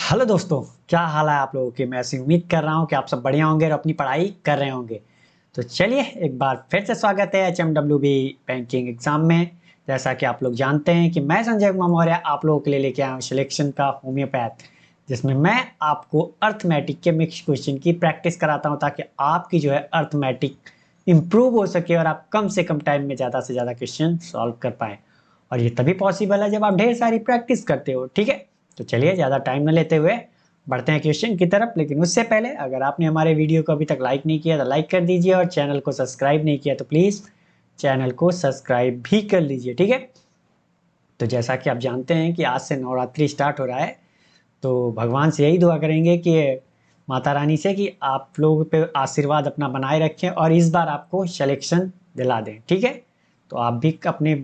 Hello दोस्तों। क्या हाल है आप लोगों के। मैं ऐसी उम्मीद कर रहा हूँ कि आप सब बढ़िया होंगे और अपनी पढ़ाई कर रहे होंगे। तो चलिए एक बार फिर से स्वागत है HMWB बैंकिंग एग्जाम में। जैसा कि आप लोग जानते हैं कि मैं संजय कुमार मौर्य आप लोगों के लिए लेके आया हूँ सिलेक्शन का होम्योपैथ, जिसमें मैं आपको अर्थमेटिक के मिक्स क्वेश्चन की प्रैक्टिस कराता हूँ ताकि आपकी जो है अर्थमेटिक इम्प्रूव हो सके और आप कम से कम टाइम में ज़्यादा से ज़्यादा क्वेश्चन सॉल्व कर पाएँ। और ये तभी पॉसिबल है जब आप ढेर सारी प्रैक्टिस करते हो। ठीक है, तो चलिए ज़्यादा टाइम न लेते हुए बढ़ते हैं क्वेश्चन की तरफ। लेकिन उससे पहले अगर आपने हमारे वीडियो को अभी तक लाइक नहीं किया तो लाइक कर दीजिए, और चैनल को सब्सक्राइब नहीं किया तो प्लीज़ चैनल को सब्सक्राइब भी कर लीजिए। ठीक है, तो जैसा कि आप जानते हैं कि आज से नवरात्रि स्टार्ट हो रहा है, तो भगवान से यही दुआ करेंगे कि माता रानी से कि आप लोगों पे आशीर्वाद अपना बनाए रखें और इस बार आपको सिलेक्शन दिला दें। ठीक है, तो आप भी अपने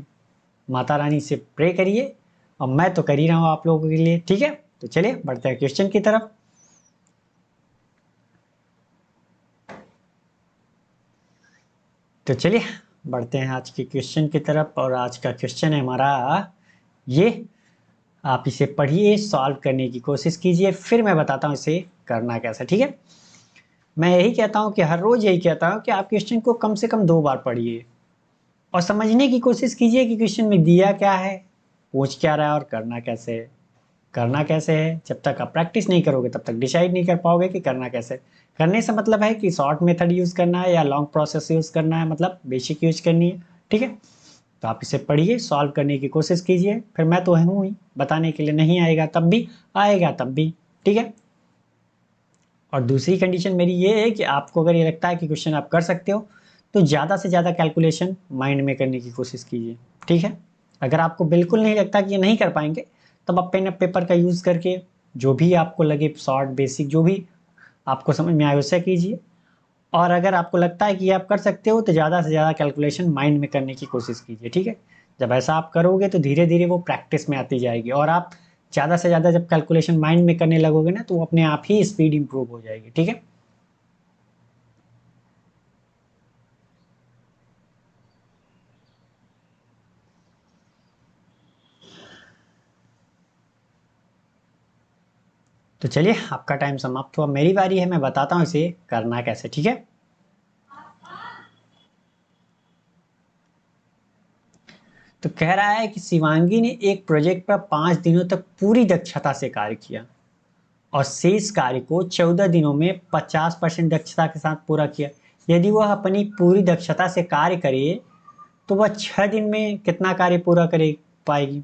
माता रानी से प्रे करिए, और मैं तो कर ही रहा हूँ आप लोगों के लिए। ठीक है, तो चलिए बढ़ते हैं क्वेश्चन की तरफ। तो चलिए बढ़ते हैं आज के क्वेश्चन की तरफ, और आज का क्वेश्चन है हमारा ये। आप इसे पढ़िए, सॉल्व करने की कोशिश कीजिए, फिर मैं बताता हूँ इसे करना कैसे। ठीक है, मैं यही कहता हूँ कि हर रोज यही कहता हूँ कि आप क्वेश्चन को कम से कम 2 बार पढ़िए और समझने की कोशिश कीजिए कि क्वेश्चन में दिया क्या है, पूछ क्या रहा है और करना कैसे है। करना कैसे है, जब तक आप प्रैक्टिस नहीं करोगे तब तक डिसाइड नहीं कर पाओगे कि करना कैसे। करने से मतलब है कि शॉर्ट मेथड यूज करना है या लॉन्ग प्रोसेस यूज करना है, मतलब बेसिक यूज करनी है। ठीक है, तो आप इसे पढ़िए, सॉल्व करने की कोशिश कीजिए, फिर मैं तो हूँ ही बताने के लिए। नहीं आएगा तब भी, आएगा तब भी। ठीक है, और दूसरी कंडीशन मेरी ये है कि आपको अगर ये लगता है कि क्वेश्चन आप कर सकते हो तो ज़्यादा से ज़्यादा कैलकुलेशन माइंड में करने की कोशिश कीजिए। ठीक है, अगर आपको बिल्कुल नहीं लगता कि ये नहीं कर पाएंगे, तब आप पेन और पेपर का यूज़ करके जो भी आपको लगे शॉर्ट बेसिक जो भी आपको समझ में आए उससे कीजिए। और अगर आपको लगता है कि आप कर सकते हो तो ज़्यादा से ज़्यादा कैलकुलेशन माइंड में करने की कोशिश कीजिए। ठीक है, जब ऐसा आप करोगे तो धीरे धीरे वो प्रैक्टिस में आती जाएगी, और आप ज़्यादा से ज़्यादा जब कैलकुलेशन माइंड में करने लगोगे ना तो वो अपने आप ही स्पीड इंप्रूव हो जाएगी। ठीक है, तो चलिए आपका टाइम समाप्त हुआ, मेरी बारी है। मैं बताता हूँ इसे करना कैसे। ठीक है, तो कह रहा है कि शिवांगी ने एक प्रोजेक्ट पर 5 दिनों तक पूरी दक्षता से कार्य किया और शेष कार्य को 14 दिनों में 50% दक्षता के साथ पूरा किया। यदि वह अपनी पूरी दक्षता से कार्य करे तो वह 6 दिन में कितना कार्य पूरा करे पाएगी।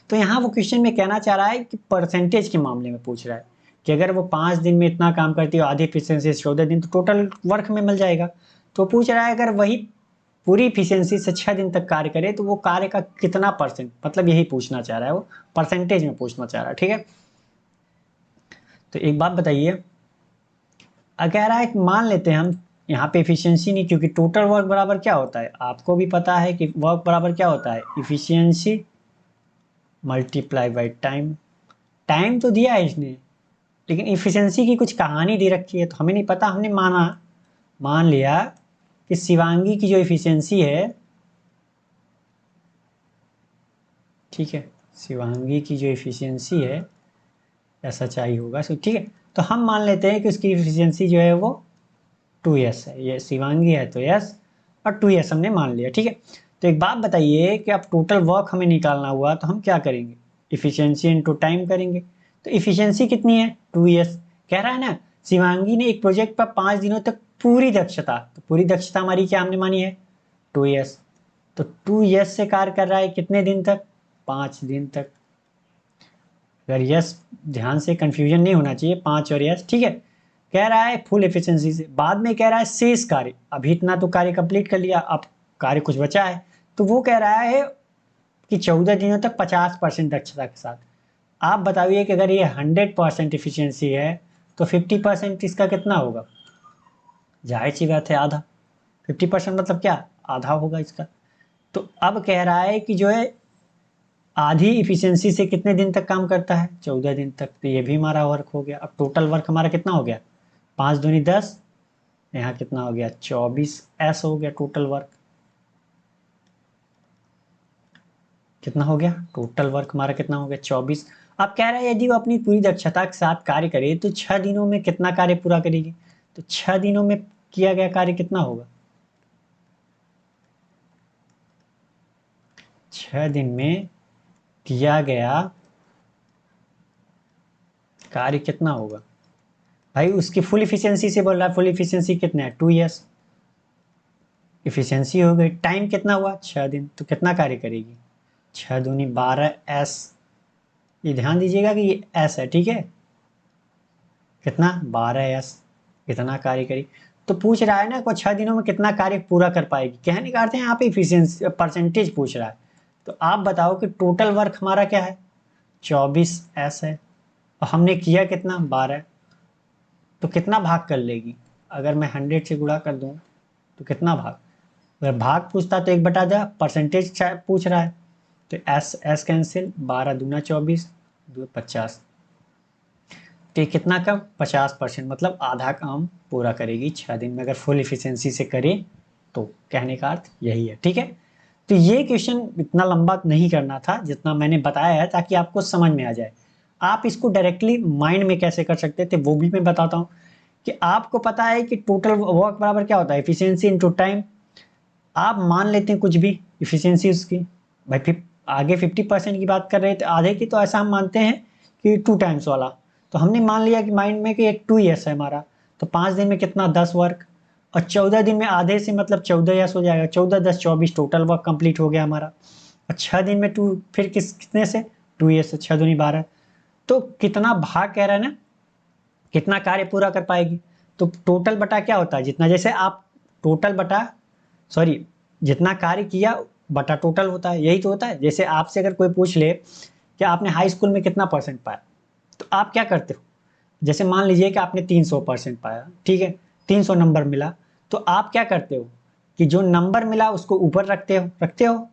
तो यहाँ वो क्वेश्चन में कहना चाह रहा है कि परसेंटेज के मामले में पूछ रहा है कि अगर वो 5 दिन में इतना काम करती है, आधी एफिशिएंसी 14 दिन, तो टोटल वर्क में मिल जाएगा। तो पूछ रहा है अगर वही पूरी इफिशियंसी से 6 दिन तक कार्य करे तो वो कार्य का कितना परसेंट, मतलब यही पूछना चाह रहा है वो, परसेंटेज में पूछना चाह रहा है। ठीक है, तो एक बात बताइए, कह रहा है कि मान लेते हैं हम यहाँ पे इफिशियंसी नहीं, क्योंकि टोटल वर्क बराबर क्या होता है आपको भी पता है कि वर्क बराबर क्या होता है, efficiency multiply by time. Time तो दिया है इसने, लेकिन इफिशियंसी की कुछ कहानी दे रखी है तो हमें नहीं पता। हमने मान लिया कि शिवांगी की जो इफिशियंसी है, ठीक है, शिवांगी की जो इफिशियंसी है या सच्चाई होगा ठीक है, तो हम मान लेते हैं कि उसकी इफिशियंसी जो है वो 2s है। ये शिवांगी है तो s, और 2s हमने मान लिया। ठीक है, तो एक बात बताइए कि अब टोटल वर्क हमें निकालना हुआ तो हम क्या करेंगे, इफिशियंसी इनटू टाइम करेंगे। तो इफिशियंसी कितनी है, 2s। कह रहा है ना शिवांगी ने एक प्रोजेक्ट पर 5 दिनों तक पूरी दक्षता, तो पूरी दक्षता हमारी क्या हमने मानी है, 2s। तो 2s से कार्य कर रहा है कितने दिन तक, 5 दिन तक। अगर यस, ध्यान से कंफ्यूजन नहीं होना चाहिए, 5 और यस। ठीक है, कह रहा है फुल एफिशिएंसी से, बाद में कह रहा है शेष कार्य। अभी इतना तो कार्य कंप्लीट कर लिया, अब कार्य कुछ बचा है, तो वो कह रहा है कि 14 दिनों तक 50% दक्षता के साथ। आप बताइए कि अगर ये 100% इफिशियंसी है तो 50% इसका कितना होगा, जाहिर सी बात है आधा। 50% मतलब क्या, आधा होगा इसका। तो अब कह रहा है कि जो है आधी इफिशियंसी से कितने दिन तक काम करता है, 14 दिन तक। तो ये भी हमारा वर्क हो गया। अब टोटल वर्क हमारा कितना हो गया, 5 दूनी 10, यहाँ कितना हो गया 24s हो गया टोटल वर्क। कितना हो गया टोटल वर्क हमारा, कितना हो गया 24। अब कह रहा है यदि वो अपनी पूरी दक्षता के साथ कार्य करे तो 6 दिनों में कितना कार्य पूरा करेगी। तो 6 दिनों में किया गया कार्य कितना होगा, 6 दिन में किया गया कार्य कितना होगा। भाई उसकी फुल इफिशियंसी से बोल रहा है, फुल इफिशियंसी कितना है 2 years, इफिशियंसी हो गई, टाइम कितना हुआ 6 दिन, तो कितना कार्य करेगी 6 दूनी 12 एस। ये ध्यान दीजिएगा कि ये एस है, ठीक है, कितना 12 एस, कितना कार्य करी। तो पूछ रहा है ना को 6 दिनों में कितना कार्य पूरा कर पाएगी, कहने का अर्थ है यहाँ पे इफिशियंसी परसेंटेज पूछ रहा है। तो आप बताओ कि टोटल वर्क हमारा क्या है 24 एस है, और हमने किया कितना 12, तो कितना भाग कर लेगी। अगर मैं 100 से गुणा कर दूं तो कितना भाग, अगर भाग पूछता तो 1/10, परसेंटेज पूछ रहा है तो एस एस कैंसिल, 12 दूना 24, 2 50, तो ये कितना कम 50%, मतलब आधा काम पूरा करेगी 6 दिन में अगर फुल इफिशियंसी से करे तो, कहने का अर्थ यही है, ठीक है। तो ये क्वेश्चन इतना लंबा नहीं करना था जितना मैंने बताया है, ताकि आपको समझ में आ जाए। आप इसको डायरेक्टली माइंड में कैसे कर सकते थे वो भी मैं बताता हूँ, कि आपको पता है कि टोटल वर्क बराबर क्या होता है एफिशिएंसी इनटू टाइम। आप मान लेते हैं कुछ भी इफिशियंसी उसकी, भाई आगे 50% की बात कर रहे थे, आधे की तो ऐसा हम मानते हैं कि 2 टाइम्स वाला, तो हमने मान लिया कि माइंड में कि एक 2 यस है हमारा, तो 5 दिन में कितना 10 वर्क, और 14 दिन में आधे से मतलब 14 यस हो जाएगा, 14 10 24 टोटल वर्क कंप्लीट हो गया हमारा। और 6 दिन में 2 फिर कितने से 2 यस से 6 दूनी 12, तो कितना भाग कह रहा है ना, कितना कार्य पूरा कर पाएगी। तो टोटल बटा क्या होता है, जितना जैसे आप टोटल बटा सॉरी जितना कार्य किया बटा टोटल होता है, यही तो होता है। जैसे आपसे अगर कोई पूछ ले कि आपने हाई स्कूल में कितना परसेंट पाया, तो आप क्या करते हो, जैसे मान लीजिए कि आपने 300% पाया, ठीक है, 300 नंबर मिला, तो आप क्या करते हो कि जो नंबर मिला उसको ऊपर रखते हो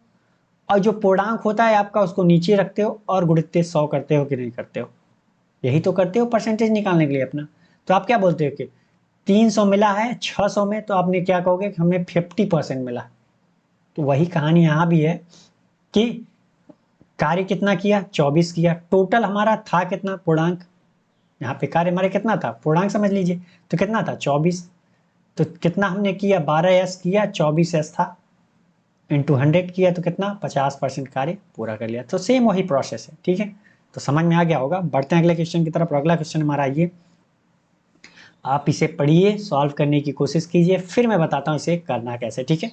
और जो पूर्णांक होता है आपका उसको नीचे रखते हो और गुणित 100 करते हो कि नहीं करते हो, यही तो करते हो परसेंटेज निकालने के लिए अपना। तो आप क्या बोलते हो कि 300 मिला है 600 में, तो आपने क्या कहोगे कि हमें 50% मिला। तो वही कहानी यहाँ भी है कि कार्य कितना किया 24 किया, टोटल हमारा था कितना पूर्णांक, यहाँ पे कार्य हमारे कितना था पूर्णांक समझ लीजिए, तो कितना था 24, तो कितना हमने किया 12 एस किया, 24 एस था, इंटू 100 किया तो कितना 50% कार्य पूरा कर लिया। तो सेम वही प्रोसेस है, ठीक है। तो समझ में आ गया होगा, बढ़ते हैं अगले क्वेश्चन की तरफ। अगला क्वेश्चन हमारा ये, आप इसे पढ़िए, सॉल्व करने की कोशिश कीजिए, फिर मैं बताता हूँ इसे करना कैसे, ठीक है।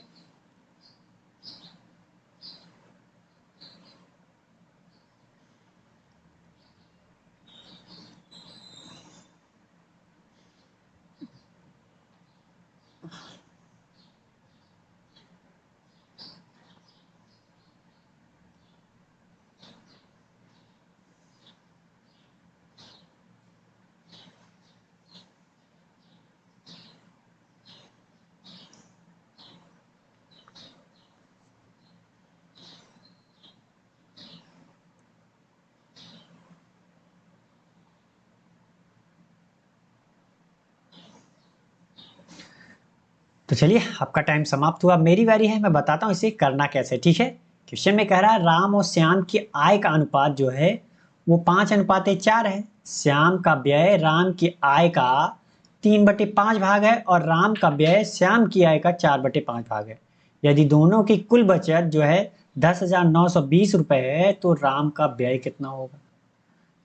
तो चलिए आपका टाइम समाप्त हुआ, मेरी बारी है, मैं बताता हूँ इसे करना कैसे, ठीक है। क्वेश्चन में कह रहा है राम और श्याम की आय का अनुपात जो है वो 5:4 है। श्याम का व्यय राम की आय का 3/5 भाग है और राम का व्यय श्याम की आय का 4/5 भाग है। यदि दोनों की कुल बचत जो है 10,920 रुपए है तो राम का व्यय कितना होगा।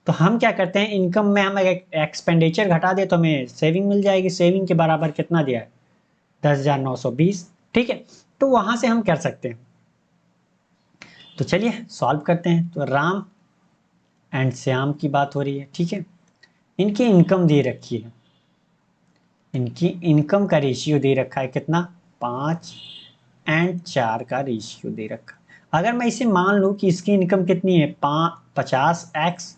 तो हम क्या करते हैं, इनकम में हम एक्सपेंडिचर घटा दे तो हमें सेविंग मिल जाएगी। सेविंग के बराबर कितना दिया है 10,920, ठीक है। तो वहां से हम कर सकते हैं, तो चलिए सॉल्व करते हैं। तो राम एंड श्याम की बात हो रही है, ठीक है, इनकी इनकम दे रखी है, इनकी इनकम का रेशियो दे रखा है कितना 5:4 का रेशियो दे रखा है। अगर मैं इसे मान लूं कि इसकी इनकम कितनी है 50x,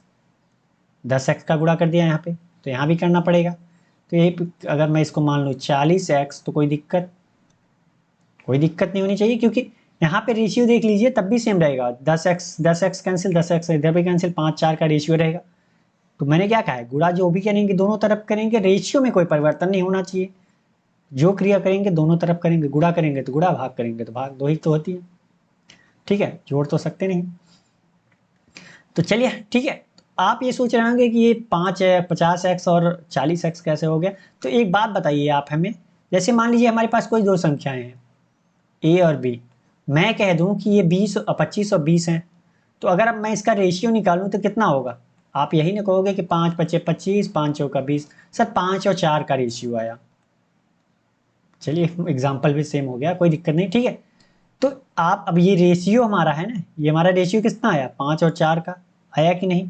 10x का गुणा कर दिया यहाँ पे, तो यहाँ भी करना पड़ेगा। तो यही अगर मैं इसको मान लूँ 40x, तो कोई दिक्कत नहीं होनी चाहिए, क्योंकि यहाँ पे रेशियो देख लीजिए तब भी सेम रहेगा। 10x कैंसिल, 10x इधर भी कैंसिल, 5:4 का रेशियो रहेगा। तो मैंने क्या कहा है, गुणा जो भी करेंगे दोनों तरफ करेंगे, रेशियो में कोई परिवर्तन नहीं होना चाहिए। जो क्रिया करेंगे दोनों तरफ करेंगे, गुणा करेंगे तो गुणा, भाग करेंगे तो भाग, दो ही तो होती है, ठीक है, जोड़ तो सकते नहीं। तो चलिए ठीक है, आप ये सोच रहे होंगे कि ये 5 है, 50x और 40x कैसे हो गया। तो एक बात बताइए आप हमें, जैसे मान लीजिए हमारे पास कोई दो संख्याएं हैं a और b, मैं कह दूं कि ये 25 और 20 हैं, तो अगर अब मैं इसका रेशियो निकालूं तो कितना होगा। आप यही ना कहोगे कि 5 पचे 25, 5 चौका 20। सर 5 और 4 का रेशियो आया। चलिए एग्जाम्पल भी सेम हो गया, कोई दिक्कत नहीं, ठीक है। तो आप अब ये रेशियो हमारा है ना, ये हमारा रेशियो कितना आया, 5 और 4 का आया कि नहीं।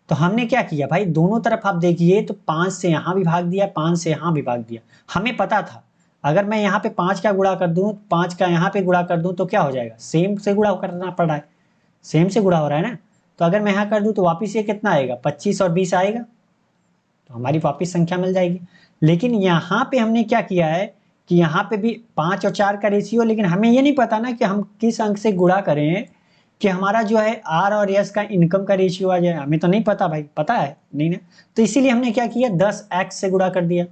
तो हमने क्या किया भाई, दोनों तरफ आप देखिए तो 5 से यहां भी भाग दिया, 5 से यहां भी भाग दिया। हमें पता था अगर मैं यहाँ पे 5 का गुणा कर दूं, 5 का यहाँ पे गुणा कर दूं तो क्या हो जाएगा, सेम से गुणा करना पड़ रहा है, सेम से गुणा हो रहा है ना। तो अगर मैं यहाँ कर दूं तो वापिस ये कितना आएगा, 25 और 20 आएगा, तो हमारी वापिस संख्या मिल जाएगी। लेकिन यहाँ पे हमने क्या किया है कि यहाँ पे भी 5 और 4 का रेशियो, लेकिन हमें ये नहीं पता ना कि हम किस अंक से गुणा करें कि हमारा जो है आर और यस का इनकम का रेशियो आ जाए। हमें तो नहीं पता भाई, पता है नहीं ना। तो इसीलिए हमने क्या किया, 10x से गुणा कर दिया,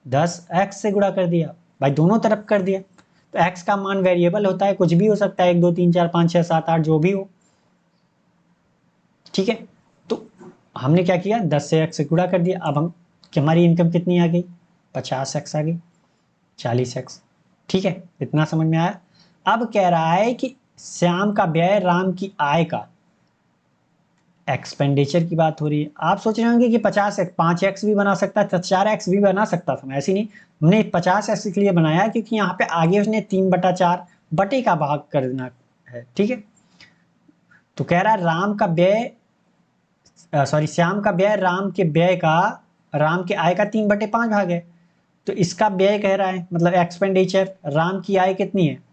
10x से गुणा कर दिया भाई, दोनों तरफ कर दिया। तो x का मान वेरिएबल होता है, कुछ भी हो सकता है, 1 2 3 4 5 6 7 8 जो भी हो, ठीक है। तो हमने क्या किया, 10 से x से गुणा कर दिया। अब हम कि हमारी इनकम कितनी आ गई, 50x आ गई, 40x, ठीक है, इतना समझ में आया। अब कह रहा है कि श्याम का व्यय राम की आय का, एक्सपेंडिचर की बात हो रही है। आप सोच रहे होंगे कि 50x 5x भी बना सकता था, 4x भी बना सकता था, ऐसी नहीं। हमने 50x के लिए बनाया क्योंकि यहाँ पे आगे उसने 3/4 बटे का भाग करना है, ठीक है। तो कह रहा है राम का व्यय, सॉरी श्याम का व्यय राम के व्यय का, राम के आय का 3/5 भाग है। तो इसका व्यय कह रहा है, मतलब एक्सपेंडिचर, राम की आय कितनी है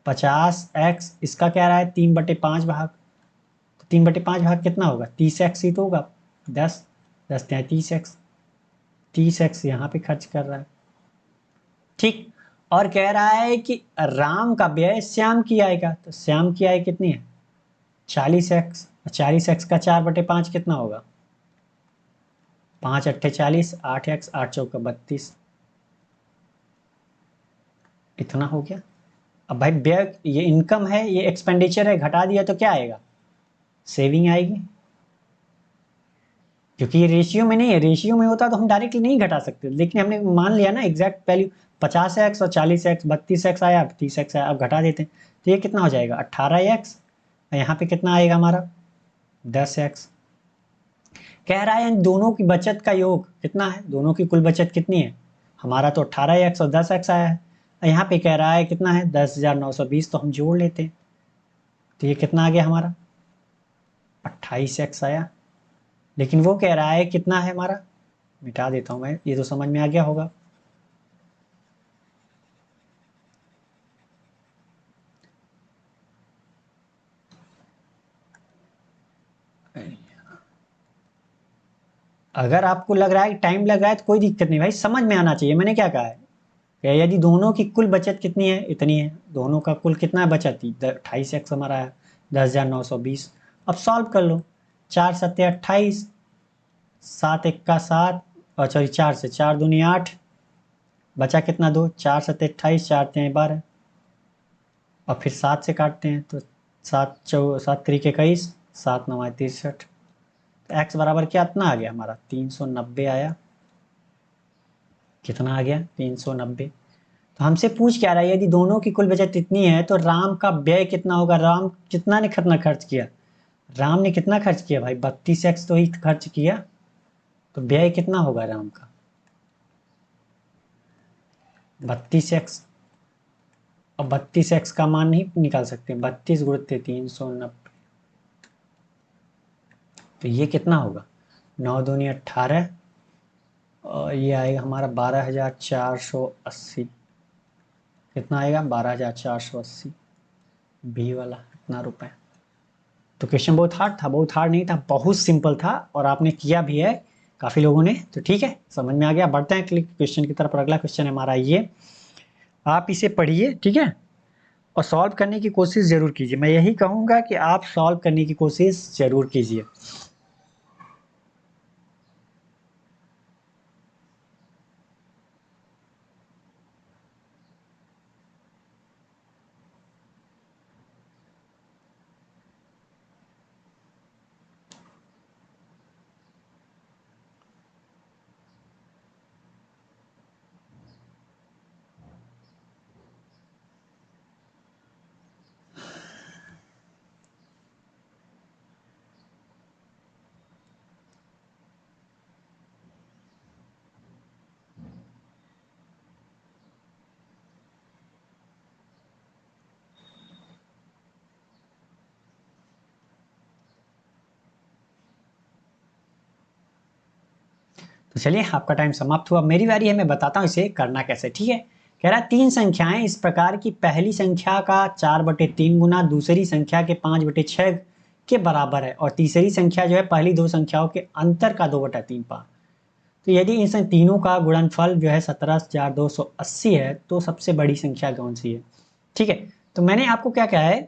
50x, इसका कह रहा है 3/5 भाग। तो 3/5 भाग कितना होगा, 30x ही तो होगा, 10, 10 30x, 30x यहाँ पे खर्च कर रहा है, ठीक। और कह रहा है कि राम का व्यय श्याम की आय का, तो श्याम की आय कितनी है 40x, 40x का 4/5 कितना होगा, 5 अट्ठे 40, 8x, 8 चौका 32, इतना हो गया। अब भाई व्यय, ये इनकम है, ये एक्सपेंडिचर है, घटा दिया तो क्या आएगा, सेविंग आएगी। क्योंकि ये रेशियो में नहीं है, रेशियो में होता तो हम डायरेक्टली नहीं घटा सकते, लेकिन हमने मान लिया ना एग्जैक्ट वैल्यू 50x और 40x, 32x आया, 30x आया, अब घटा देते हैं। तो ये कितना हो जाएगा 18x, यहाँ पे कितना आएगा हमारा 10x। कह रहा है इन दोनों की बचत का योग कितना है, दोनों की कुल बचत कितनी है, हमारा तो 18x और 10x आया है। यहाँ पे कह रहा है कितना है 10,920, तो हम जोड़ लेते हैं। तो ये कितना आ गया हमारा 28x आया। लेकिन वो कह रहा है कितना है हमारा, मिटा देता हूं मैं, ये तो समझ में आ गया होगा। अगर आपको लग रहा है कि टाइम लग रहा है तो कोई दिक्कत नहीं भाई, समझ में आना चाहिए। मैंने क्या कहा है कि यदि दोनों की कुल बचत कितनी है, इतनी है, दोनों का कुल कितना है बचत, 28x हमारा है, 10,920। अब सॉल्व कर लो, 4 सत्ते 28, 7 एक का 7, और सॉरी 4 से 4 दूनी 8, बचा कितना 2, 4 सत्ते 28, 4 तियां 12, और फिर 7 से काटते हैं तो 7 त्रिक 21, 7 9 63। तो x बराबर क्या इतना आ गया हमारा 390 आया। कितना आ गया 390। तो हमसे पूछ क्या रहा है, यदि दोनों की कुल बचत इतनी है तो राम का व्यय कितना होगा, राम कितना ने कितना खर्च किया, राम ने कितना खर्च किया भाई 32x तो ही खर्च किया, तो व्यय कितना होगा राम का 32x। अब 32x का मान नहीं निकाल सकते, 32 × 390, तो ये कितना होगा 9 दूनी 18, और ये आएगा हमारा 12,480। कितना आएगा 12,480, बी वाला इतना रुपए। तो क्वेश्चन बहुत हार्ड था, बहुत हार्ड नहीं था, बहुत सिंपल था, और आपने किया भी है काफी लोगों ने, तो ठीक है समझ में आ गया। बढ़ते हैं क्वेश्चन की तरफ। अगला क्वेश्चन है हमारा ये, आप इसे पढ़िए, ठीक है, और सॉल्व करने की कोशिश जरूर कीजिए। मैं यही कहूंगा कि आप सॉल्व करने की कोशिश जरूर कीजिए। तो चलिए आपका टाइम समाप्त हुआ, मेरी बारी है, मैं बताता हूँ इसे करना कैसे। ठीक है, कह रहा है 3 संख्याएं इस प्रकार की पहली संख्या का 4/3 गुना दूसरी संख्या के 5/6 के बराबर है और तीसरी संख्या जो है पहली दो संख्याओं के अंतर का 2/3 पाँच। तो यदि इन तीनों का गुणनफल जो है 17,280 है तो सबसे बड़ी संख्या कौन सी है। ठीक है, तो मैंने आपको क्या कहा है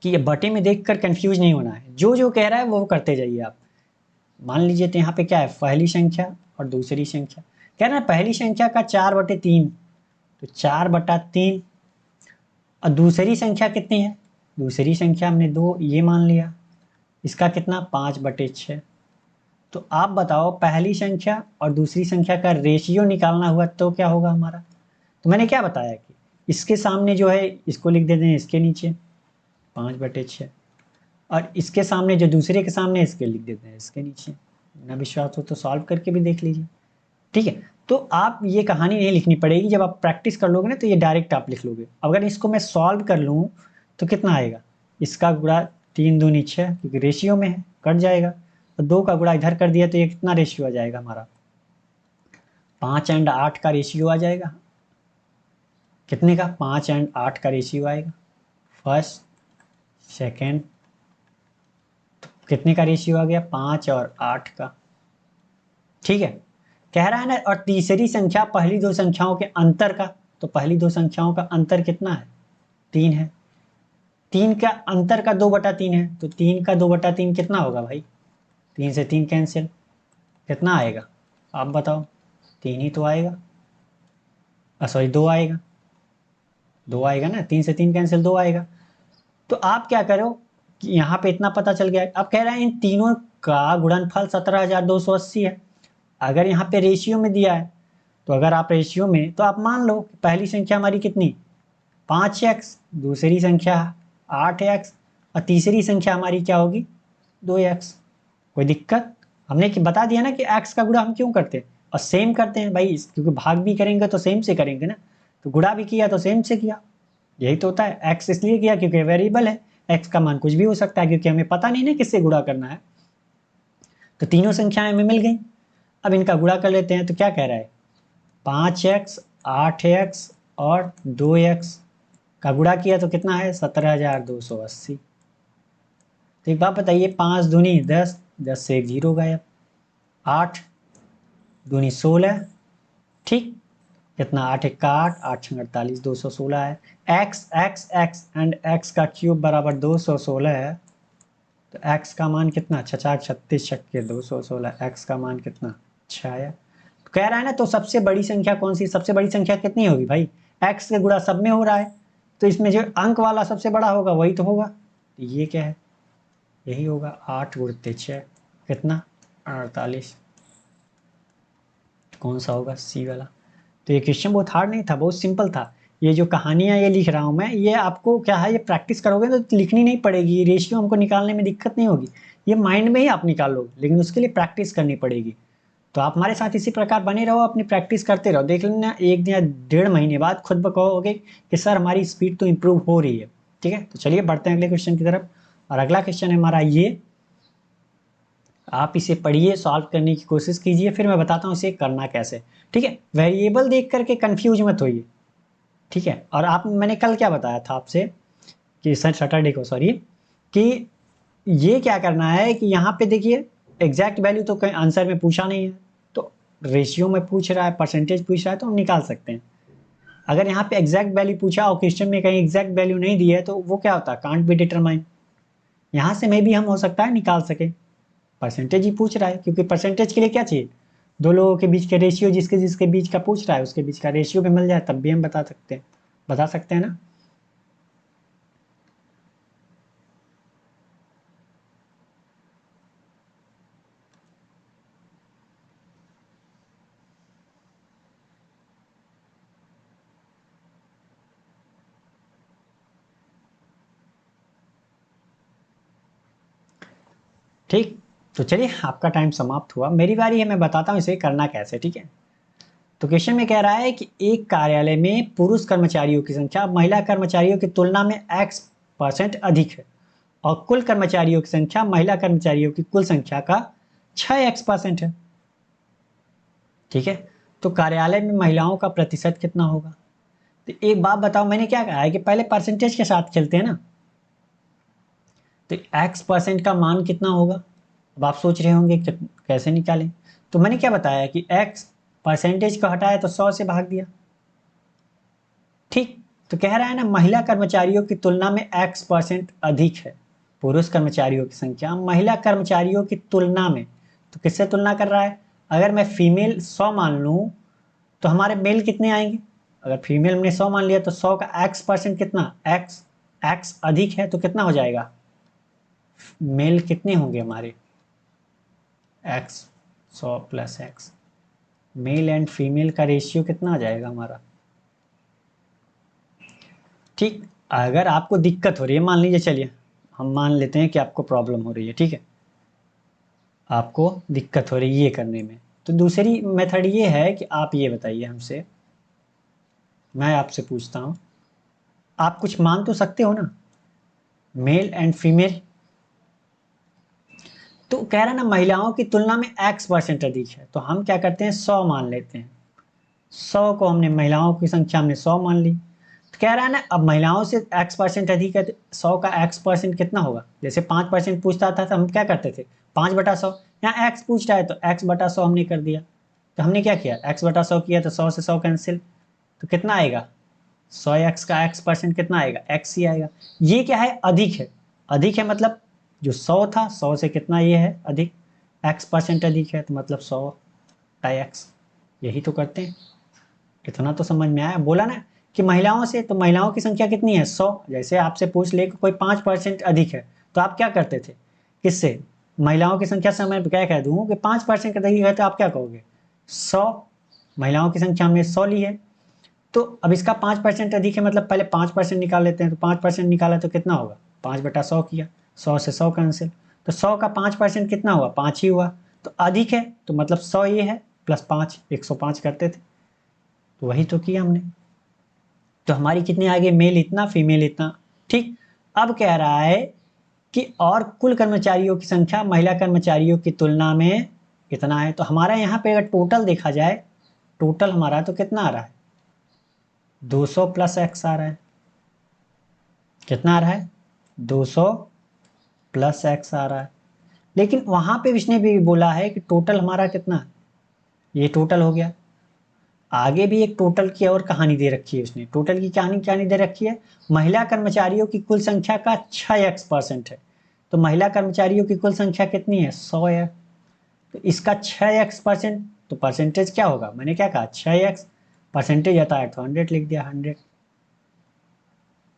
कि ये बटे में देखकर कंफ्यूज नहीं होना है, जो जो कह रहा है वो करते जाइए आप। मान लीजिए तो यहाँ पे क्या है, पहली संख्या और दूसरी संख्या। कह रहा है पहली संख्या का 4/3, तो 4/3 और दूसरी संख्या कितनी है, दूसरी संख्या हमने 2 ये मान लिया, इसका कितना 5/6। तो आप बताओ पहली संख्या और दूसरी संख्या का रेशियो निकालना हुआ तो क्या होगा हमारा। तो मैंने क्या बताया कि इसके सामने जो है इसको लिख देते हैं इसके नीचे 5/6 और इसके सामने जो दूसरे के सामने इसके लिख देते हैं इसके नीचे। ना विश्वास हो तो सॉल्व करके भी देख लीजिए। ठीक है, तो आप ये कहानी नहीं लिखनी पड़ेगी, जब आप प्रैक्टिस कर लोगे ना तो ये डायरेक्ट आप लिख लोगे। अगर इसको मैं सॉल्व कर लूँ तो कितना आएगा, इसका गुणा 3 दूनी 6 क्योंकि रेशियो में है, कट जाएगा। तो 2 का गुणा इधर कर दिया तो ये कितना रेशियो आ जाएगा हमारा, 5 और 8 का रेशियो आ जाएगा। कितने का, 5 और 8 का रेशियो आएगा। फर्स्ट सेकेंड कितने का रेशियो आ गया, 5 और 8 का। ठीक है, कह रहा है ना, और तीसरी संख्या पहली दो संख्याओं के अंतर का, तो पहली दो संख्याओं का अंतर कितना है, 3 है। 3 का अंतर का 2/3 है, तो 3 का 2/3 कितना होगा भाई, 3 से 3 कैंसिल, कितना आएगा आप बताओ, 3 ही तो आएगा, सॉरी 2 आएगा, 2 आएगा ना, 3 से 3 कैंसिल 2 आएगा। तो आप क्या करो कि यहाँ पे इतना पता चल गया। अब कह रहा है इन तीनों का गुणनफल 17,280 है। अगर यहाँ पे रेशियो में दिया है तो अगर आप रेशियो में, तो आप मान लो पहली संख्या हमारी कितनी 5x, दूसरी संख्या 8x और तीसरी संख्या हमारी क्या होगी 2x। कोई दिक्कत, हमने कि बता दिया ना कि x का गुणा हम क्यों करते हैं, और सेम करते हैं भाई, क्योंकि भाग भी करेंगे तो सेम से करेंगे ना, तो गुणा भी किया तो सेम से किया। यही तो होता है, x इसलिए किया क्योंकि वेरिएबल है, x का मान कुछ भी हो सकता है क्योंकि हमें पता नहीं ना किससे गुणा करना है। तो तीनों संख्याएं हमें मिल गई। अब इनका गुणा कर लेते हैं, तो क्या कह रहा है 5x 8x और 2x का गुणा किया तो कितना है 17,280। तो एक बात बताइए, 5 दूनी 10, 10 से 1 0 गायब, 8 दूनी 16, ठीक, कितना 8 1 का 8, 8 6 48, 216 है। x x x and x का क्यूब बराबर 216 है, तो x का मान कितना 6 4 36 छक्के 216, x का मान कितना 6 है। तो कह रहा है ना, तो सबसे बड़ी संख्या कौन सी, सबसे बड़ी संख्या कितनी होगी भाई, x के गुणा सब में हो रहा है, तो इसमें जो अंक वाला सबसे बड़ा होगा वही तो होगा। तो ये क्या है, यही होगा 8 गुणते 6 कितना 48। कौन सा होगा, सी वाला। तो ये क्वेश्चन बहुत हार्ड नहीं था, बहुत सिंपल था। ये जो कहानियाँ ये लिख रहा हूँ मैं, ये आपको क्या है, ये प्रैक्टिस करोगे तो लिखनी नहीं पड़ेगी, रेशियो हमको निकालने में दिक्कत नहीं होगी, ये माइंड में ही आप निकाल लोगे, लेकिन उसके लिए प्रैक्टिस करनी पड़ेगी। तो आप हमारे साथ इसी प्रकार बने रहो, अपनी प्रैक्टिस करते रहो, देख लेना 1 या 1.5 महीने बाद खुद ब कहोगे कि सर हमारी स्पीड तो इम्प्रूव हो रही है। ठीक है, तो चलिए बढ़ते हैं अगले क्वेश्चन की तरफ। और अगला क्वेश्चन है हमारा ये, आप इसे पढ़िए, सॉल्व करने की कोशिश कीजिए, फिर मैं बताता हूँ इसे करना कैसे। ठीक है, वेरिएबल देख करके कंफ्यूज मत होइए। ठीक है, और आप, मैंने कल क्या बताया था आपसे कि सैटरडे को, सॉरी, कि ये क्या करना है कि यहाँ पे देखिए एग्जैक्ट वैल्यू तो कहीं आंसर में पूछा नहीं है, तो रेशियो में पूछ रहा है, परसेंटेज पूछ रहा है, तो हम निकाल सकते हैं। अगर यहाँ पे एग्जैक्ट वैल्यू पूछा और क्वेश्चन में कहीं एग्जैक्ट वैल्यू नहीं दी है तो वो क्या होता है, कांट बी डिटरमाइन। यहाँ से में भी हम हो सकता है निकाल सके, परसेंटेज ही पूछ रहा है, क्योंकि परसेंटेज के लिए क्या चाहिए, दो लोगों के बीच का रेशियो, जिसके जिसके बीच का पूछ रहा है उसके बीच का रेशियो भी मिल जाए तब भी हम बता सकते हैं ना। ठीक, तो चलिए आपका टाइम समाप्त हुआ, मेरी बारी है, मैं बताता हूँ इसे करना कैसे। ठीक है, तो क्वेश्चन में कह रहा है कि एक कार्यालय में पुरुष कर्मचारियों की संख्या महिला कर्मचारियों की तुलना में x% अधिक है और कुल कर्मचारियों की संख्या महिला कर्मचारियों की कुल संख्या का 6x% है। ठीक है। तो कार्यालय में महिलाओं का प्रतिशत कितना होगा? तो एक बात बताओ, मैंने क्या कहा है कि पहले परसेंटेज के साथ खेलते हैं ना। तो x% का मान कितना होगा? अब आप सोच रहे होंगे कैसे निकालें। तो मैंने क्या बताया कि x परसेंटेज को हटाया तो 100 से भाग दिया। ठीक। तो कह रहा है ना महिला कर्मचारियों की तुलना में x% अधिक है पुरुष कर्मचारियों की संख्या महिला कर्मचारियों की तुलना में। तो किससे तुलना कर रहा है? अगर मैं फीमेल 100 मान लूं तो हमारे मेल कितने आएंगे? अगर फीमेल हमने 100 मान लिया तो 100 का x% कितना? x अधिक है तो कितना हो जाएगा? मेल कितने होंगे हमारे? x 100 plus x। Male and female का रेशियो कितना आ जाएगा हमारा? ठीक। अगर आपको दिक्कत हो रही है, मान लीजिए, चलिए हम मान लेते हैं कि आपको प्रॉब्लम हो रही है, ठीक है, आपको दिक्कत हो रही है ये करने में। तो दूसरी मेथड ये है कि आप ये बताइए हमसे, मैं आपसे पूछता हूं, आप कुछ मान तो सकते हो ना, मेल एंड फीमेल। तो कह रहा है ना महिलाओं की तुलना में x% अधिक है, तो हम क्या करते हैं 100 मान लेते हैं। 100 को हमने महिलाओं की संख्या हमने 100 मान ली। तो कह रहा है ना अब महिलाओं से x% अधिक है तो 100 का x% कितना होगा? जैसे 5% पूछता था तो हम क्या करते थे 5/100। यहाँ x पूछ रहा है तो x/100 हमने कर दिया। तो हमने क्या किया x/100 किया तो 100 से 100 कैंसिल। तो कितना आएगा 100x का x% कितना आएगा? x ही आएगा। ये क्या है? अधिक है। अधिक है मतलब जो 100 था 100 से कितना ये है अधिक, x% अधिक है तो मतलब 100/x। यही तो करते हैं। इतना तो समझ में आया। बोला ना कि महिलाओं से, तो महिलाओं की संख्या कितनी है 100। जैसे आपसे पूछ ले कि कोई 5% अधिक है तो आप क्या करते थे? किससे? महिलाओं की संख्या से मैं क्या कह दूं कि 5% अधिक है तो आप क्या कहोगे 100। महिलाओं की संख्या हमने 100 ली है। तो अब इसका 5% अधिक है मतलब पहले 5% निकाल लेते हैं। तो 5% निकाला तो कितना होगा 5/100 किया, 100 से 100 कैंसिल। तो 100 का 5% कितना हुआ 5 ही हुआ। तो अधिक है तो मतलब 100 ये है प्लस 5 105 करते थे। तो वही तो किया हमने। तो हमारी कितने आ गए? मेल इतना फीमेल इतना। ठीक। अब कह रहा है कि और कुल कर्मचारियों की संख्या महिला कर्मचारियों की तुलना में कितना है। तो हमारा यहाँ पे अगर टोटल देखा जाए, टोटल हमारा तो कितना आ रहा है 200 प्लस x आ रहा है। कितना आ रहा है 200 प्लस x आ रहा है। लेकिन वहां पे इसने भी बोला है कि टोटल हमारा कितना है, ये टोटल हो गया। आगे भी एक टोटल की और कहानी दे रखी है उसने। टोटल की कहानी दे रखी है महिला कर्मचारियों की कुल संख्या का 6x% है। तो महिला कर्मचारियों की कुल संख्या कितनी है 100 है। तो इसका 6x%। तो परसेंटेज क्या होगा? मैंने क्या कहा 6x, परसेंटेज आता है तो 100 लिख दिया 100।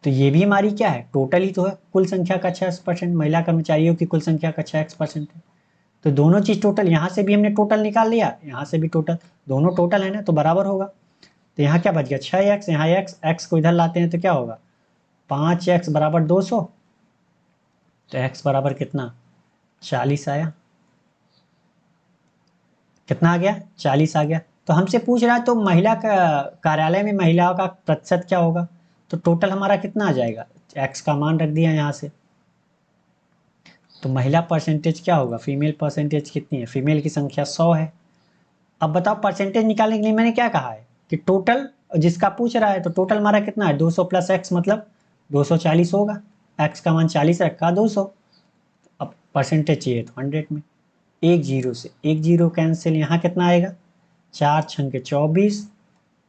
तो ये भी हमारी क्या है टोटल ही तो है, कुल संख्या का 6%, महिला कर्मचारियों की कुल संख्या का 6x% है। तो दोनों चीज टोटल, यहाँ से भी हमने टोटल निकाल लिया, यहाँ से भी टोटल, दोनों टोटल है ना तो बराबर होगा। तो यहाँ क्या बच गया 6x, यहाँ x को इधर लाते हैं तो क्या होगा 5x बराबर 200। तो x बराबर कितना 40 आया। कितना आ गया 40 आ गया। तो हमसे पूछ रहा है तो महिला का कार्यालय में महिलाओं का प्रतिशत क्या होगा। तो टोटल हमारा कितना आ जाएगा, x का मान रख दिया यहाँ से। तो महिला परसेंटेज क्या होगा, फीमेल परसेंटेज कितनी है, फीमेल की संख्या 100 है। अब बताओ परसेंटेज निकालने के लिए मैंने क्या कहा है कि टोटल जिसका पूछ रहा है तो टोटल हमारा कितना है 200 प्लस x मतलब 240 होगा। x का मान 40 रखा 200। अब परसेंटेज चाहिए तो 100 में। एक जीरो से एक जीरो कैंसिल, यहाँ कितना आएगा 4×24,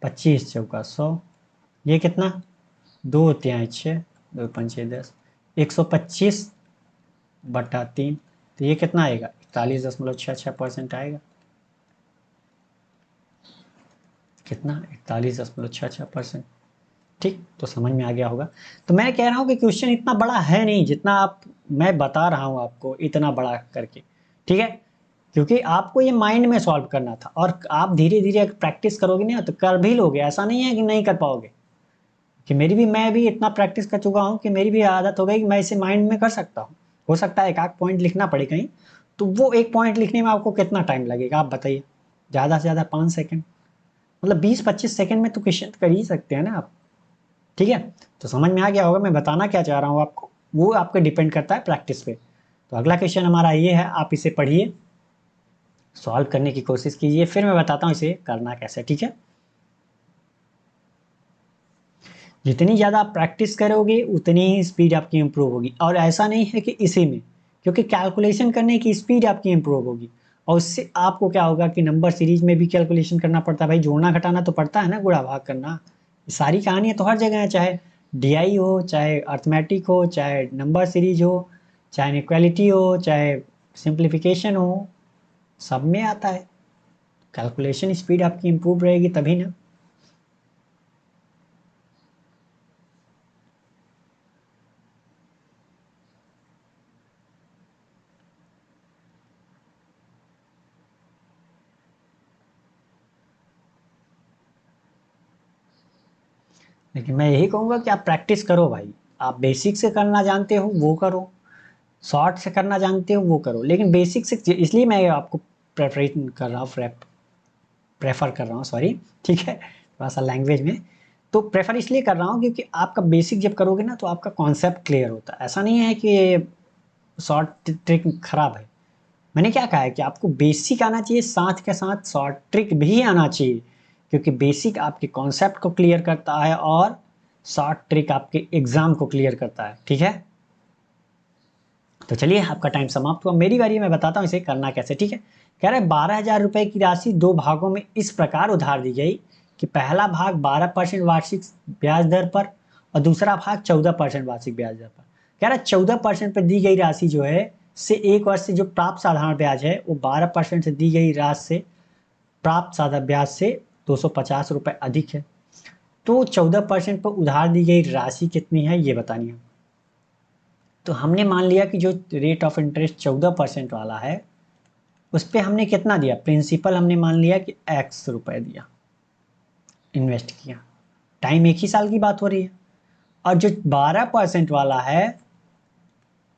25×4 = 100। ये कितना 2×3 = 6, 2×5 = 10, 125/3। तो ये कितना आएगा 41.66% आएगा। कितना 41.66%। ठीक। तो समझ में आ गया होगा। तो मैं कह रहा हूँ कि क्वेश्चन इतना बड़ा है नहीं जितना आप, मैं बता रहा हूँ आपको इतना बड़ा करके, ठीक है, क्योंकि आपको ये माइंड में सॉल्व करना था और आप धीरे धीरे प्रैक्टिस करोगे ना तो कर भी लोगे। ऐसा नहीं है कि नहीं कर पाओगे, कि मैं भी इतना प्रैक्टिस कर चुका हूँ कि मेरी भी आदत हो गई कि मैं इसे माइंड में कर सकता हूँ। हो सकता है एक आध पॉइंट लिखना पड़े कहीं, तो वो एक पॉइंट लिखने में आपको कितना टाइम लगेगा आप बताइए? ज़्यादा से ज़्यादा 5 सेकंड, मतलब 20-25 सेकंड में तो क्वेश्चन कर ही सकते हैं ना आप। ठीक है। तो समझ में आ गया होगा मैं बताना क्या चाह रहा हूँ आपको, वो आपके डिपेंड करता है प्रैक्टिस पे। तो अगला क्वेश्चन हमारा ये है, आप इसे पढ़िए, सॉल्व करने की कोशिश कीजिए, फिर मैं बताता हूँ इसे करना कैसे, ठीक है। जितनी ज़्यादा आप प्रैक्टिस करोगे उतनी ही स्पीड आपकी इम्प्रूव होगी, और ऐसा नहीं है कि इसी में, क्योंकि कैलकुलेशन करने की स्पीड आपकी इम्प्रूव होगी, और उससे आपको क्या होगा कि नंबर सीरीज में भी कैलकुलेशन करना पड़ता है भाई, जोड़ना घटाना तो पड़ता है ना, गुणा भाग करना, सारी कहानियाँ तो हर जगह है, चाहे डीआई हो, चाहे अर्थमेटिक हो, चाहे नंबर सीरीज हो, चाहे इक्वालिटी हो, चाहे सिंप्लीफिकेशन हो, सब में आता है। कैलकुलेशन स्पीड आपकी इम्प्रूव रहेगी तभी ना। लेकिन मैं यही कहूँगा कि आप प्रैक्टिस करो भाई, आप बेसिक से करना जानते हो वो करो, शॉर्ट से करना जानते हो वो करो, लेकिन बेसिक से, इसलिए मैं आपको प्रेफर कर रहा हूँ, प्रेफर कर रहा हूँ, सॉरी, ठीक है, थोड़ा सा लैंग्वेज में, तो प्रेफर इसलिए कर रहा हूँ क्योंकि आपका बेसिक जब करोगे ना तो आपका कॉन्सेप्ट क्लियर होता है। ऐसा नहीं है कि शॉर्ट ट्रिक खराब है, मैंने क्या कहा है कि आपको बेसिक आना चाहिए, साथ के साथ शॉर्ट ट्रिक भी आना चाहिए, क्योंकि बेसिक आपके कॉन्सेप्ट को क्लियर करता है और शॉर्ट ट्रिक आपके एग्जाम को क्लियर करता है, ठीक है। तो चलिए, आपका टाइम समाप्त हुआ, मेरी बारी है, मैं बताता हूँ इसे करना कैसे, ठीक है। कह रहा है 12,000 रुपए की राशि दो भागों में इस प्रकार उधार दी गई कि पहला भाग 12% वार्षिक ब्याज दर पर और दूसरा भाग 14% वार्षिक ब्याज दर पर। कह रहा है 14% पर दी गई राशि जो है से एक वर्ष से जो प्राप्त साधारण ब्याज है वो 12% से दी गई राशि से प्राप्त साधारण ब्याज से 250 रुपए अधिक है। तो 14% पर उधार दी गई राशि कितनी है ये बतानी है। तो हमने मान लिया कि जो रेट ऑफ इंटरेस्ट 14% वाला है उस पर हमने कितना दिया, प्रिंसिपल हमने मान लिया कि x रुपए दिया, इन्वेस्ट किया, टाइम एक ही साल की बात हो रही है। और जो 12% वाला है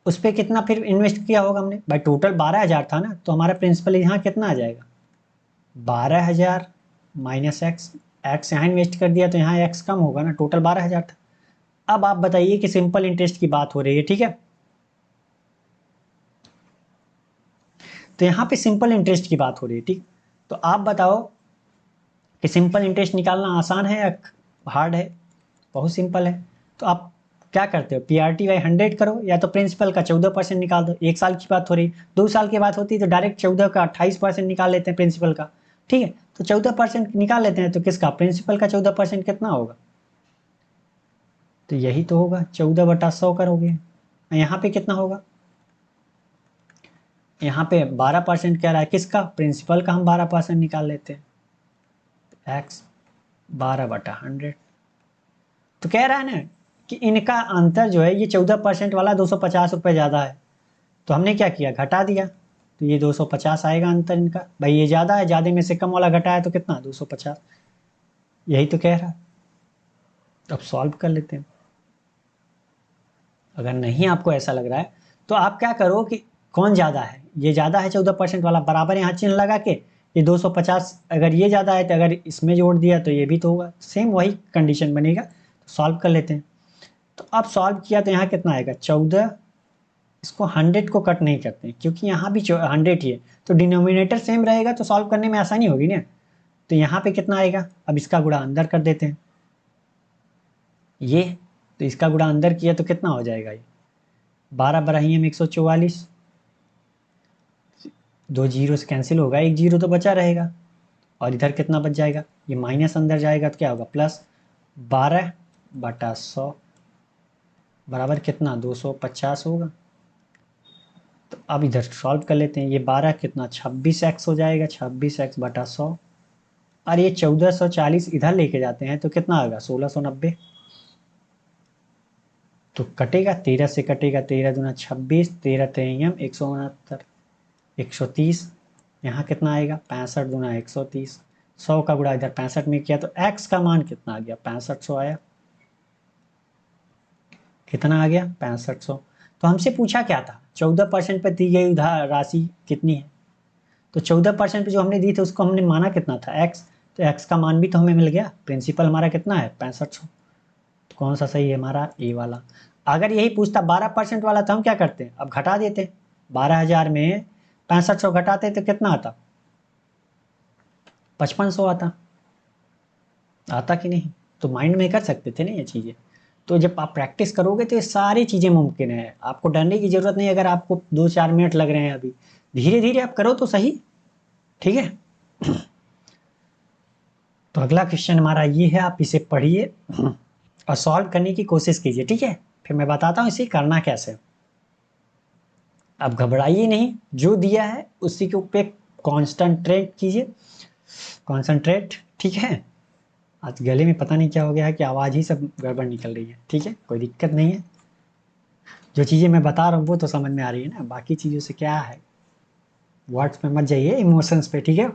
उस पर कितना फिर इन्वेस्ट किया होगा हमने भाई, टोटल 12,000 था ना, तो हमारा प्रिंसिपल यहाँ कितना आ जाएगा, 12,000 माइनस एक्स, एक्स यहाँ इन्वेस्ट कर दिया तो यहाँ एक्स कम होगा ना, टोटल 12,000 था। अब आप बताइए कि सिंपल इंटरेस्ट की बात हो रही है, ठीक है, तो यहाँ पे सिंपल इंटरेस्ट की बात हो रही है, ठीक। तो आप बताओ कि सिंपल इंटरेस्ट निकालना आसान है या हार्ड है। बहुत सिंपल है। तो आप क्या करते हो, पीआरटी बाई 100 करो, या तो प्रिंसिपल का 14% निकाल दो, एक साल की बात हो रही, 2 साल की बात होती तो डायरेक्ट 14 का 28% निकाल लेते हैं प्रिंसिपल का, ठीक है। तो 14% निकाल लेते हैं, तो किसका, प्रिंसिपल का 14% कितना होगा, तो यही तो होगा 14/100 करोगे। यहाँ पे कितना होगा, यहाँ पे 12% कह रहा है, किसका, प्रिंसिपल का हम 12% निकाल लेते हैं, एक्स 12/100। तो कह रहा है ना कि इनका अंतर जो है ये 14% वाला 250 रुपये ज़्यादा है, तो हमने क्या किया, घटा दिया, तो ये 250 आएगा अंतर इनका, भाई ये ज़्यादा है, ज़्यादा में से कम वाला घटा है तो कितना, 250, यही तो कह रहा है। अब सॉल्व कर लेते हैं। अगर नहीं आपको ऐसा लग रहा है तो आप क्या करो कि कौन ज़्यादा है, ये ज़्यादा है 14% वाला, बराबर यहाँ चिन्ह लगा के ये 250, अगर ये ज़्यादा है तो अगर इसमें जोड़ दिया तो ये भी तो होगा, सेम वही कंडीशन बनेगा। तो सॉल्व कर लेते हैं। तो अब सॉल्व किया तो यहाँ कितना आएगा, 14, इसको 100 को कट नहीं करते हैं क्योंकि यहाँ भी 100 ही है, तो डिनोमिनेटर सेम रहेगा तो सॉल्व करने में आसानी होगी ना। तो यहाँ पे कितना आएगा, अब इसका गुणा अंदर कर देते हैं, ये, तो इसका गुणा अंदर किया तो कितना हो जाएगा, ये 12 बराही में 144, 2 जीरो से कैंसिल होगा, 1 जीरो तो बचा रहेगा, और इधर कितना बच जाएगा, ये माइनस अंदर जाएगा तो क्या होगा, प्लस 12/100 बराबर कितना, 250 होगा। तो अब इधर सॉल्व कर लेते हैं, ये 12 कितना 26x हो जाएगा, 26x/100, और ये 1440 इधर लेके जाते हैं तो कितना आएगा, 1690। तो कटेगा, 13 से कटेगा, 13 दूना 26, 13 तेरहम 169, 130, यहाँ कितना आएगा, 65 दूना 130, 100 का गुणा इधर 65 में किया तो x का मान कितना आ गया, 6500 आया, कितना आ गया, 6500। तो हमसे पूछा क्या था, 14% पर दी गई उधार राशि कितनी है, तो 14% पे जो हमने दी थी उसको हमने माना कितना था, x, तो x का मान भी तो हमें मिल गया, प्रिंसिपल हमारा कितना है 6500। तो कौन सा सही है हमारा, ए वाला। अगर यही पूछता 12% वाला तो हम क्या करते हैं, अब घटा देते, 12,000 में 6500 घटाते तो कितना आता, 5500 आता कि नहीं? तो माइंड में कर सकते थे ना ये चीज़ें। तो जब आप प्रैक्टिस करोगे तो ये सारी चीज़ें मुमकिन है, आपको डरने की ज़रूरत नहीं। अगर आपको 2-4 मिनट लग रहे हैं अभी, धीरे धीरे आप करो तो सही, ठीक है। तो अगला क्वेश्चन हमारा ये है, आप इसे पढ़िए और सॉल्व करने की कोशिश कीजिए, ठीक है। फिर मैं बताता हूँ इसे करना कैसे। आप घबराइए नहीं, जो दिया है उसी के ऊपर कॉन्सेंट्रेट कीजिए, कॉन्सेंट्रेट, ठीक है। आज गले में पता नहीं क्या हो गया है कि आवाज़ ही सब गड़बड़ निकल रही है, ठीक है, कोई दिक्कत नहीं है। जो चीज़ें मैं बता रहा हूँ वो तो समझ में आ रही है ना, बाकी चीज़ों से क्या है, वर्ड्स में मत जाइए, इमोशंस पे, ठीक है।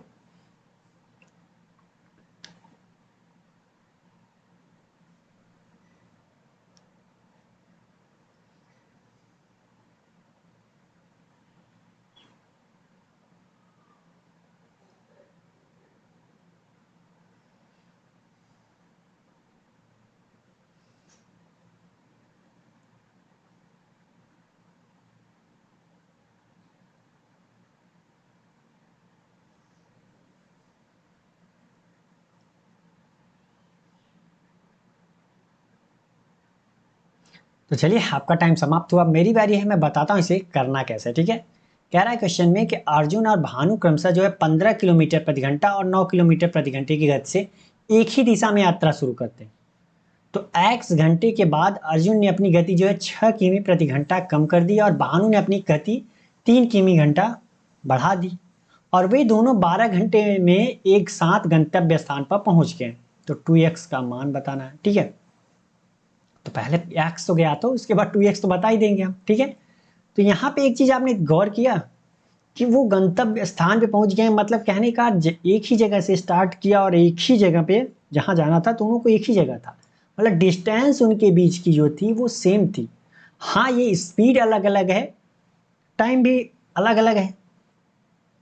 तो चलिए, आपका टाइम समाप्त हुआ, मेरी बारी है, मैं बताता हूँ इसे करना कैसे, ठीक है। कह रहा है क्वेश्चन में कि अर्जुन और भानु क्रमशः जो है 15 किलोमीटर प्रति घंटा और 9 किलोमीटर प्रति घंटे की गति से एक ही दिशा में यात्रा शुरू करते हैं। तो x घंटे के बाद अर्जुन ने अपनी गति जो है 6 किमी प्रति घंटा कम कर दी और भानु ने अपनी गति 3 किमी घंटा बढ़ा दी, और वे दोनों 12 घंटे में एक साथ गंतव्य स्थान पर पहुंच गए। तो 2x का मान बताना है, ठीक है। तो पहले x तो गया, तो उसके बाद 2x तो बता ही देंगे हम, ठीक है। तो यहाँ पे एक चीज आपने गौर किया कि वो गंतव्य स्थान पे पहुंच गए, मतलब कहने का एक ही जगह से स्टार्ट किया और एक ही जगह पे जहां जाना था दोनों को एक ही जगह था, मतलब डिस्टेंस उनके बीच की जो थी वो सेम थी। हाँ, ये स्पीड अलग अलग है, टाइम भी अलग अलग है।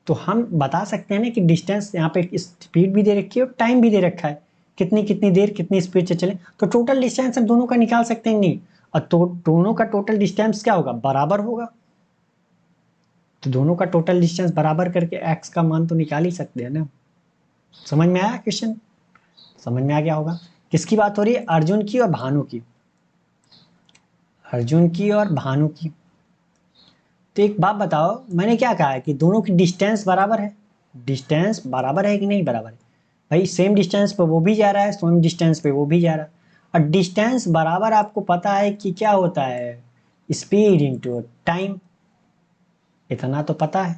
तो हम बता सकते हैं ना कि डिस्टेंस यहाँ पे स्पीड भी दे रखी है और टाइम भी दे रखा है, कितनी कितनी देर कितनी स्पीड से चले। तो टोटल डिस्टेंस हम दोनों का निकाल सकते हैं नहीं, और तो दोनों का टोटल डिस्टेंस क्या होगा, बराबर होगा। तो दोनों का टोटल डिस्टेंस बराबर करके x का मान तो निकाल ही सकते हैं ना। समझ में आया क्वेश्चन? समझ में आ गया होगा। किसकी बात हो रही है, अर्जुन की और भानु की, अर्जुन की और भानु की। तो एक बात बताओ, मैंने क्या कहा है कि दोनों की डिस्टेंस बराबर है, डिस्टेंस बराबर है कि नहीं बराबर है? भाई सेम डिस्टेंस पे वो भी जा रहा है, सेम डिस्टेंस पे वो भी जा रहा है, और डिस्टेंस बराबर आपको पता है कि क्या होता है, स्पीड इंटू टाइम, इतना तो पता है।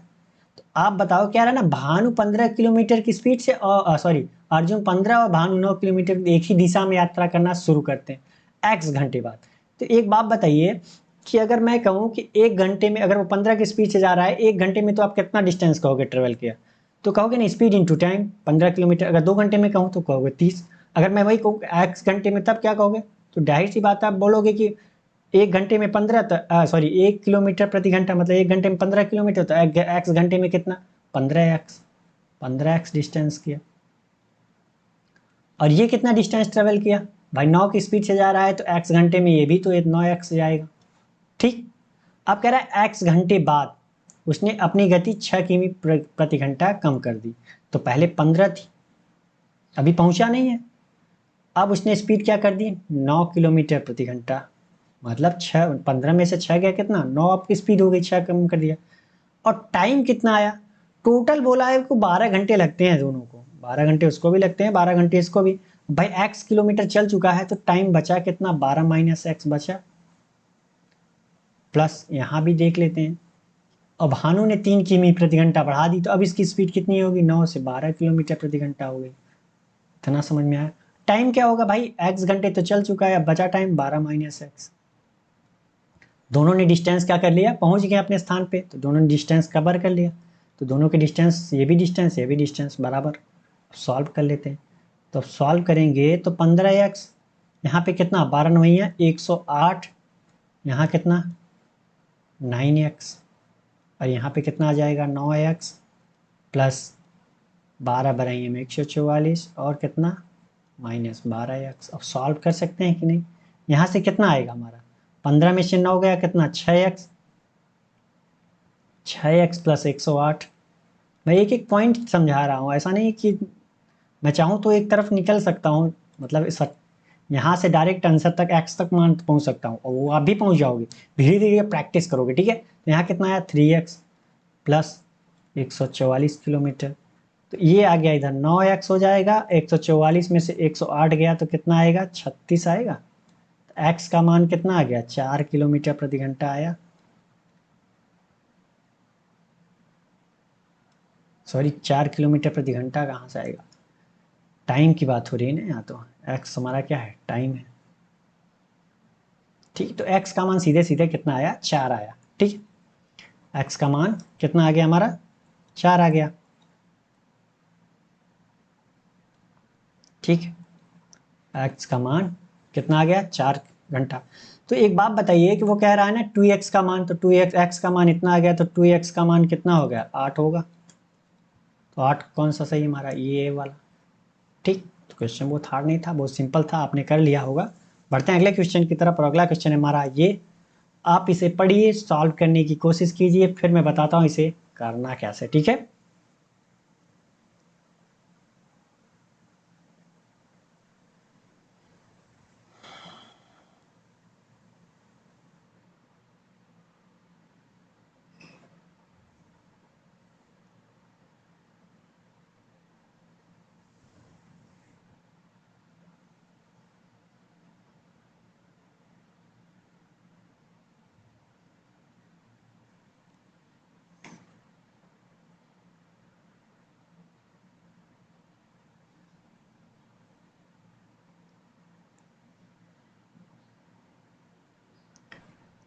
तो आप बताओ, क्या रहा ना, भानु 15 किलोमीटर की स्पीड से, सॉरी, अर्जुन 15 और भानु 9 किलोमीटर एक ही दिशा में यात्रा करना शुरू करते हैं x घंटे बाद। तो एक बात बताइए कि अगर मैं कहूँ कि एक घंटे में, अगर वो 15 की स्पीड से जा रहा है, एक घंटे में तो आप कितना डिस्टेंस कहोगे ट्रेवल किया? तो कहोगे ना स्पीड इंटू टाइम, 15 किलोमीटर। अगर 2 घंटे में कहूँ तो कहोगे 30। अगर मैं वही कहूँ x घंटे में, तब क्या कहोगे? तो जाहिर सी बात है, आप बोलोगे कि एक घंटे में 15, सॉरी 1 किलोमीटर प्रति घंटा, मतलब एक घंटे में 15 किलोमीटर, तो x घंटे में कितना, 15x, 15x डिस्टेंस किया। और ये कितना डिस्टेंस ट्रेवल किया भाई, 9 की स्पीड से जा रहा है, तो x घंटे में ये भी तो 9x जाएगा, ठीक। अब कह रहा है x घंटे बाद उसने अपनी गति 6 किमी प्रति घंटा कम कर दी। तो पहले 15 थी, अभी पहुंचा नहीं है, अब उसने स्पीड क्या कर दी, 9 किलोमीटर प्रति घंटा, मतलब 15 में से 6 गया कितना, 9 आपकी स्पीड हो गई, 6 कम कर दिया। और टाइम कितना आया, टोटल बोला है को 12 घंटे लगते हैं दोनों को, 12 घंटे उसको भी लगते हैं, 12 घंटे इसको भी। भाई x किलोमीटर चल चुका है, तो टाइम बचा कितना, 12 माइनस एक्स बचा, प्लस यहाँ भी देख लेते हैं। अब भानु ने 3 किमी प्रति घंटा बढ़ा दी, तो अब इसकी स्पीड कितनी होगी, 9 से 12 किलोमीटर प्रति घंटा हो गई। इतना समझ में आया। टाइम क्या होगा भाई, x घंटे तो चल चुका है, अब बचा टाइम 12 माइनस एक्स। दोनों ने डिस्टेंस क्या कर लिया, पहुंच गए अपने स्थान पे, तो दोनों ने डिस्टेंस कवर कर लिया। तो दोनों के डिस्टेंस, ये भी डिस्टेंस ये भी डिस्टेंस बराबर। सॉल्व कर लेते हैं। तो सॉल्व करेंगे तो 15x, यहाँ पे कितना, 12 नवैया 108, यहाँ कितना 9x, और यहाँ पे कितना आ जाएगा 9x, प्लस 12 बढ़ाइए में 144, और कितना माइनस 12x। अब सॉल्व कर सकते हैं कि नहीं, यहाँ से कितना आएगा हमारा, 15 में से 9 गया कितना, 6x, 6x प्लस 108। मैं एक एक पॉइंट समझा रहा हूँ, ऐसा नहीं कि मैं चाहूँ तो एक तरफ निकल सकता हूँ, मतलब यहाँ से डायरेक्ट आंसर तक x तक मान पहुँच सकता हूँ, और वो आप भी पहुँच जाओगे, धीरे धीरे प्रैक्टिस करोगे, ठीक है। तो यहाँ कितना आया 3x प्लस 144 किलोमीटर, तो ये आ गया इधर 9x हो जाएगा, 144 में से 108 गया तो कितना आएगा 36 आएगा। तो x का मान कितना आ गया 4 किलोमीटर प्रति घंटा आया, सॉरी 4 किलोमीटर प्रति घंटा कहाँ से आएगा, टाइम की बात हो रही है ना यहाँ, तो x हमारा क्या है टाइम है, ठीक। तो x का मान सीधे सीधे कितना आया 4 आया, ठीक है। x का मान कितना आ गया हमारा 4 आ गया, ठीक है। x का मान कितना आ गया 4 घंटा। तो एक बात बताइए कि वो कह रहा है ना 2x का मान, तो 2x का मान इतना आ गया, तो 2x का मान कितना हो गया 8 होगा, तो 8 कौन सा सही हमारा ये वाला, ठीक। तो क्वेश्चन बहुत हार्ड नहीं था, बहुत सिंपल था, आपने कर लिया होगा। बढ़ते हैं अगले क्वेश्चन की तरफ, और अगला क्वेश्चन है हमारा ये, आप इसे पढ़िए, सॉल्व करने की कोशिश कीजिए, फिर मैं बताता हूँ इसे करना कैसे, ठीक है।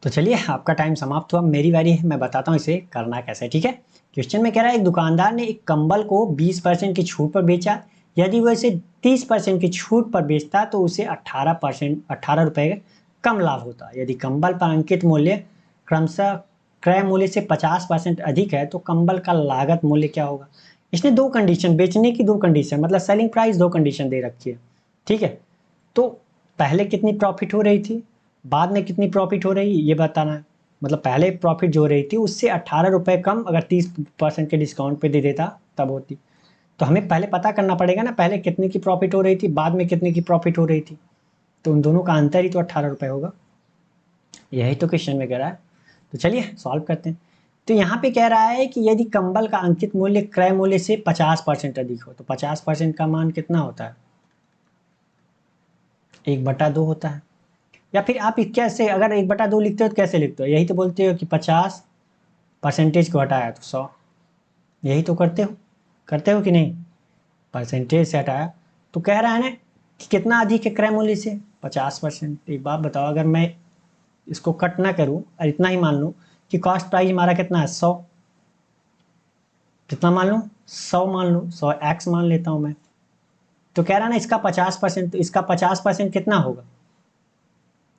तो चलिए आपका टाइम समाप्त हुआ, मेरी बारी है, मैं बताता हूँ इसे करना कैसे, ठीक है। क्वेश्चन में कह रहा है एक दुकानदार ने एक कंबल को 20% की छूट पर बेचा, यदि वो इसे 30% की छूट पर बेचता तो उसे 18 रुपए कम लाभ होता। यदि कंबल पर अंकित मूल्य क्रमशः क्रय मूल्य से 50% अधिक है तो कंबल का लागत मूल्य क्या होगा। इसने दो कंडीशन, बेचने की दो कंडीशन, मतलब सेलिंग प्राइस दो कंडीशन दे रखी है, ठीक है। तो पहले कितनी प्रॉफिट हो रही थी, बाद में कितनी प्रॉफिट हो रही है ये बताना है। मतलब पहले प्रॉफिट जो हो रही थी उससे 18 रुपए कम अगर 30% के डिस्काउंट पे दे देता तब होती। तो हमें पहले पता करना पड़ेगा ना, पहले कितने की प्रॉफिट हो रही थी, बाद में कितने की प्रॉफिट हो रही थी, तो उन दोनों का अंतर ही तो 18 रुपए होगा। यही तो क्वेश्चन में कह रहा है। तो चलिए सॉल्व करते हैं। तो यहाँ पे कह रहा है कि यदि कंबल का अंकित मूल्य क्रय मूल्य से 50% अधिक हो, तो 50% का मान कितना होता है 1/2 होता है। या फिर आप कैसे, अगर 1/2 लिखते हो तो कैसे लिखते हो, यही तो बोलते हो कि 50% को हटाया तो 100, यही तो करते हो कि नहीं, परसेंटेज से हटाया। तो कह रहा है ना कि कितना अधिक है क्रय मूल्य से 50%। एक बात बताओ, अगर मैं इसको कट ना करूं और इतना ही मान लूं कि कॉस्ट प्राइस हमारा कितना है 100, कितना मान लूं 100 मान लूं, 100x मान लेता हूं मैं। तो कह रहा है ना इसका 50%, तो इसका 50% कितना होगा,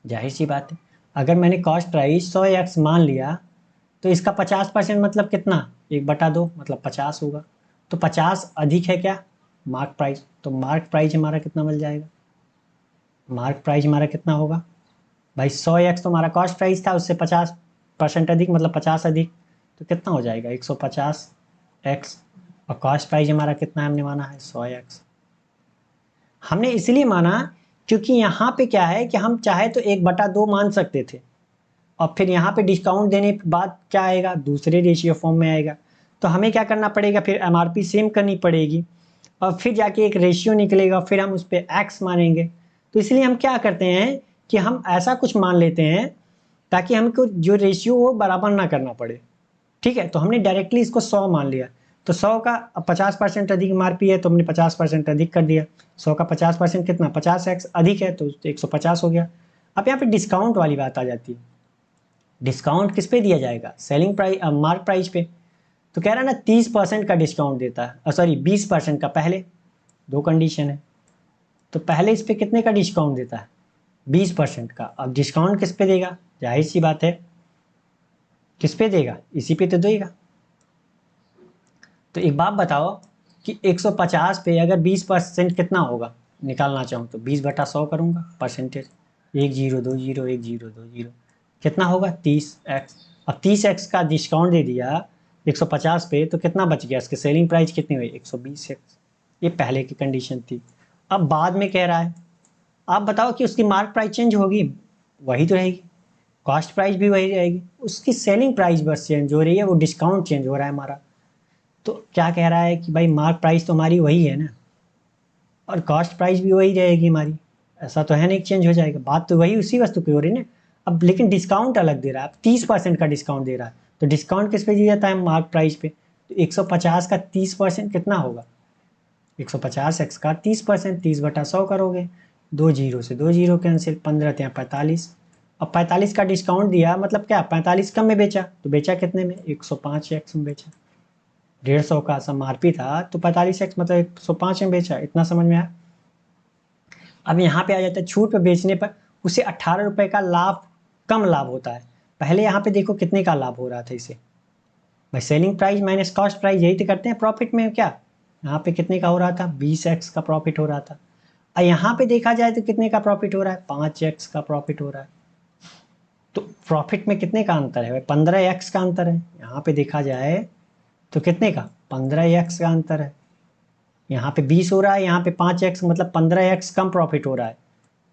जाहिर सी बात है, अगर मैंने कॉस्ट प्राइस 100x मान लिया तो इसका 50% मतलब कितना 1/2 मतलब 50 होगा। तो 50 अधिक है क्या मार्क प्राइस, तो मार्क प्राइस हमारा कितना मिल जाएगा, मार्क प्राइस हमारा कितना होगा भाई 100x तो हमारा कॉस्ट प्राइस था, उससे 50% अधिक मतलब 50 अधिक, तो कितना हो जाएगा 150x, और कॉस्ट प्राइस हमारा कितना हमने माना है 100x। हमने इसलिए माना क्योंकि यहाँ पे क्या है कि हम चाहे तो 1/2 मान सकते थे, और फिर यहाँ पे डिस्काउंट देने के बाद क्या आएगा दूसरे रेशियो फॉर्म में आएगा। तो हमें क्या करना पड़ेगा, फिर एमआरपी सेम करनी पड़ेगी, और फिर जाके एक रेशियो निकलेगा, फिर हम उस पर एक्स मानेंगे। तो इसलिए हम क्या करते हैं कि हम ऐसा कुछ मान लेते हैं ताकि हमको जो रेशियो हो बराबर ना करना पड़े, ठीक है। तो हमने डायरेक्टली इसको 100 मान लिया, तो 100 का 50% अधिक एमआरपी है तो हमने 50% अधिक कर दिया, 100 का 50% कितना 50x अधिक है तो 150 हो गया। अब यहाँ पे डिस्काउंट वाली बात आ जाती है, डिस्काउंट किस पे दिया जाएगा सेलिंग प्राइस मार्क प्राइस पे। तो कह रहा है ना 30% का डिस्काउंट देता है, सॉरी 20% का, पहले दो कंडीशन है, तो पहले इस पे कितने का डिस्काउंट देता है 20% का। अब डिस्काउंट किस पे देगा, जाहिर सी बात है किस पे देगा, इसी पे तो देगा। तो एक बात बताओ कि 150 पे अगर 20% कितना होगा निकालना चाहूँ तो 20/100 करूँगा परसेंटेज, 1 0 2 0 1 0 2 0 कितना होगा 30x। अब 30x का डिस्काउंट दे दिया 150 पे तो कितना बच गया, इसके सेलिंग प्राइस कितनी हुई 120x। ये पहले की कंडीशन थी। अब बाद में कह रहा है, आप बताओ कि उसकी मार्क प्राइस चेंज होगी? वही तो रहेगी, कॉस्ट प्राइस भी वही रहेगी, उसकी सेलिंग प्राइस बस चेंज हो रही है, वो डिस्काउंट चेंज हो रहा है हमारा। तो क्या कह रहा है कि भाई मार्क प्राइस तो हमारी वही है ना, और कॉस्ट प्राइस भी वही रहेगी हमारी, ऐसा तो है नहीं चेंज हो जाएगा, बात तो वही उसी वस्तु की हो रही है ना। अब लेकिन डिस्काउंट अलग दे रहा है, अब 30% का डिस्काउंट दे रहा है, तो डिस्काउंट किस पे दिया जाता है? मार्क प्राइस पे। तो 150 का 30% कितना होगा? 150x का 30%, 30/100 करोगे, दो जीरो से दो जीरो कैंसिल, 15 ત્યાં 45। अब 45 का डिस्काउंट दिया मतलब क्या, 45 कम में बेचा, तो बेचा कितने में? 105x में बेचा। 150 का एमआरपी था तो 45x मतलब 105 में बेचा, इतना समझ में आया। अब यहाँ पे आ जाता है छूट पे बेचने पर उसे 18 रुपए का लाभ, कम लाभ होता है। पहले यहाँ पे देखो कितने का लाभ हो रहा था इसे, भाई selling price minus cost price, यही तो करते हैं प्रॉफिट में। क्या यहाँ पे कितने का हो रहा था? 20x का प्रॉफिट हो रहा था। और यहाँ पे देखा जाए तो कितने का प्रॉफिट हो रहा है? 5x का प्रॉफिट हो रहा है। तो प्रॉफिट में कितने का अंतर है? 15x का अंतर है। यहाँ पे देखा जाए तो कितने का? 15x का अंतर है। यहाँ पे 20 हो रहा है, यहाँ पे 5x, मतलब 15x कम प्रॉफिट हो रहा है।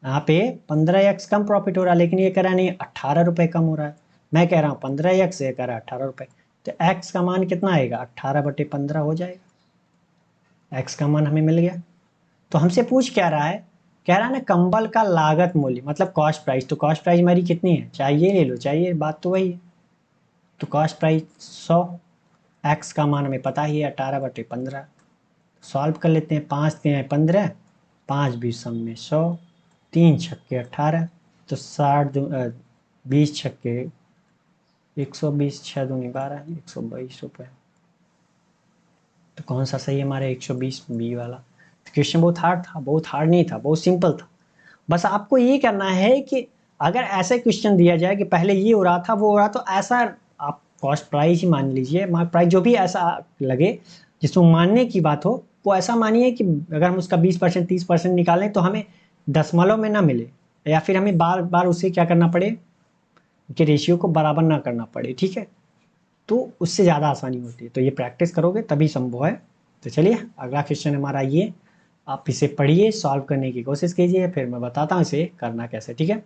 यहाँ पे 15x कम प्रॉफिट हो रहा है, लेकिन ये कह रहा है नहीं 18 रुपए कम हो रहा है। मैं कह रहा हूँ 15x, ये कह रहा है 18 रुपए। तो x का मान कितना आएगा? 18/15 हो जाएगा। x का मान हमें मिल गया। तो हमसे पूछ क्या रहा है? कह रहा है ना कंबल का लागत मूल्य मतलब कॉस्ट प्राइस। तो कॉस्ट प्राइस हमारी कितनी है? चाहिए ले लो, चाहिए, बात तो वही है। तो कॉस्ट प्राइस 100, एक्स का मान हमें पता ही है 18/15। सॉल्व कर लेते हैं, 5 3 15, 5 20 सब में 100, 3 छक्के 18, तो 20 छक्के 120, 6 दूनी 12, 122 रुपये। तो कौन सा सही है हमारा? 120 बी वाला। तो क्वेश्चन बहुत हार्ड था? बहुत हार्ड नहीं था, बहुत सिंपल था। बस आपको ये करना है कि अगर ऐसे क्वेश्चन दिया जाए कि पहले ये हो रहा था वो हो रहा, तो ऐसा आप कॉस्ट प्राइस ही मान लीजिए, मार्क प्राइस जो भी ऐसा लगे जिसमें मानने की बात हो, वो ऐसा मानिए कि अगर हम उसका 20% 30% निकालें तो हमें दशमलव में ना मिले, या फिर हमें बार बार उसे क्या करना पड़े कि रेशियो को बराबर ना करना पड़े, ठीक है। तो उससे ज़्यादा आसानी होती है, तो ये प्रैक्टिस करोगे तभी संभव है। तो चलिए अगला क्वेश्चन हमारा ये, आप इसे पढ़िए, सॉल्व करने की कोशिश कीजिए, फिर मैं बताता हूँ इसे करना कैसे, ठीक है।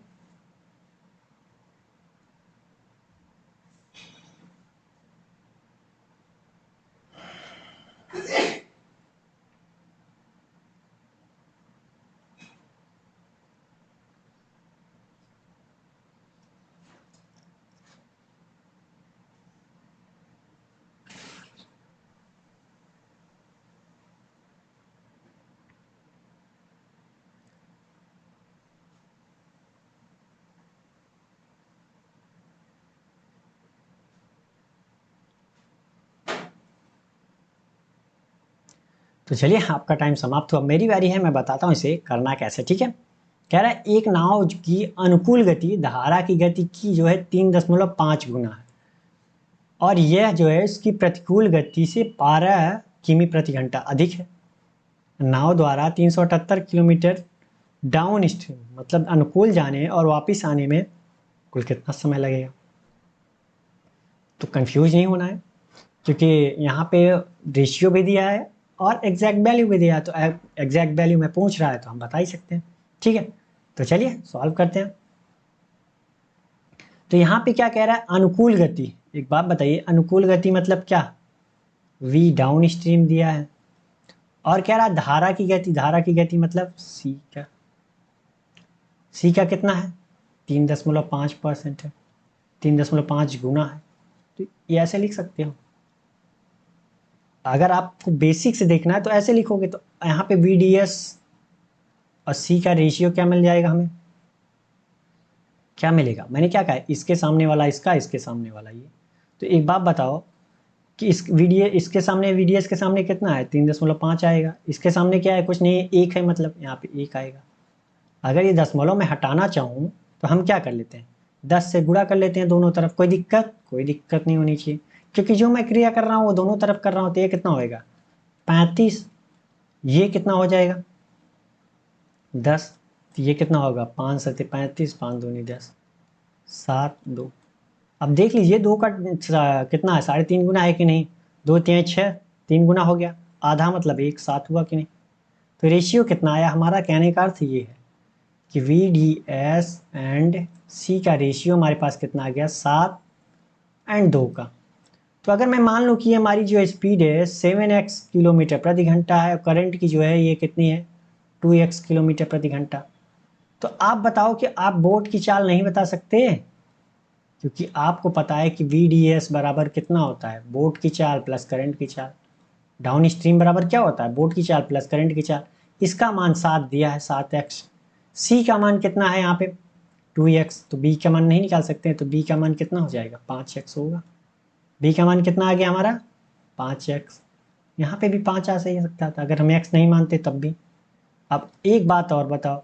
तो चलिए आपका टाइम समाप्त हुआ, मेरी बारी है, मैं बताता हूँ इसे करना कैसे, ठीक है। कह रहा है एक नाव की अनुकूल गति धारा की गति की जो है 3.5 गुना है, और यह जो है इसकी प्रतिकूल गति से 12 किमी प्रति घंटा अधिक है। नाव द्वारा 378 किलोमीटर डाउन स्ट्रीम, मतलब अनुकूल जाने और वापस आने में कुल कितना समय लगेगा? तो कंफ्यूज नहीं होना है, क्योंकि यहाँ पे रेशियो भी दिया है और एग्जैक्ट वैल्यू भी दिया है, तो एग्जैक्ट वैल्यू में पूछ रहा है तो हम बता ही सकते हैं, ठीक है। तो चलिए सॉल्व करते हैं। तो यहाँ पे क्या कह रहा है? अनुकूल गति। एक बात बताइए, अनुकूल गति मतलब क्या? v डाउन स्ट्रीम दिया है, और कह रहा है धारा की गति। धारा की गति मतलब c का कितना है? 3.5% है, 3.5 गुना है। तो ये ऐसे लिख सकते हो। अगर आपको बेसिक से देखना है तो ऐसे लिखोगे, तो यहाँ पे VDS और C का रेशियो क्या मिल जाएगा हमें? क्या मिलेगा? मैंने क्या कहा, इसके सामने वाला इसका, इसके सामने वाला ये। तो एक बात बताओ कि इस VDS, इसके सामने VDS के सामने कितना है? 3.5 आएगा। इसके सामने क्या है? कुछ नहीं, एक है, मतलब यहाँ पे एक आएगा। अगर ये दशमलव में हटाना चाहूँ तो हम क्या कर लेते हैं? 10 से गुणा कर लेते हैं दोनों तरफ। कोई दिक्कत? कोई दिक्कत नहीं होनी चाहिए, क्योंकि जो मैं क्रिया कर रहा हूँ वो दोनों तरफ कर रहा हूँ। तो ये कितना होएगा? 35। ये कितना हो जाएगा? 10। तो ये कितना होगा? 5 सत्ते 35, 5 दूनी 10, 7 2। अब देख लीजिए 2 का कितना है? 3.5 गुना है कि नहीं? 2 3 6, 3 गुना हो गया। आधा मतलब 1, 7 हुआ कि नहीं। तो रेशियो कितना आया हमारा, कहने का अर्थ ये है कि VDS एंड C का रेशियो हमारे पास कितना आ गया, 7 एंड 2 का। तो अगर मैं मान लूँ कि हमारी जो स्पीड है 7x किलोमीटर प्रति घंटा है, और करंट की जो है ये कितनी है 2x किलोमीटर प्रति घंटा, तो आप बताओ कि आप बोट की चाल नहीं बता सकते, क्योंकि आपको पता है कि VDS बराबर कितना होता है, बोट की चाल प्लस करंट की चाल। डाउन स्ट्रीम बराबर क्या होता है, बोट की चाल प्लस करंट की चाल। इसका मान 7 दिया है, 7x। C का मान कितना है यहाँ पे 2x, तो B का मान नहीं निकाल सकते हैं, तो B का मान कितना हो जाएगा 5x होगा। B का मान कितना आ गया हमारा 5x। यहाँ पे भी 5 आ सही सकता था अगर हम x नहीं मानते तब भी। अब एक बात और बताओ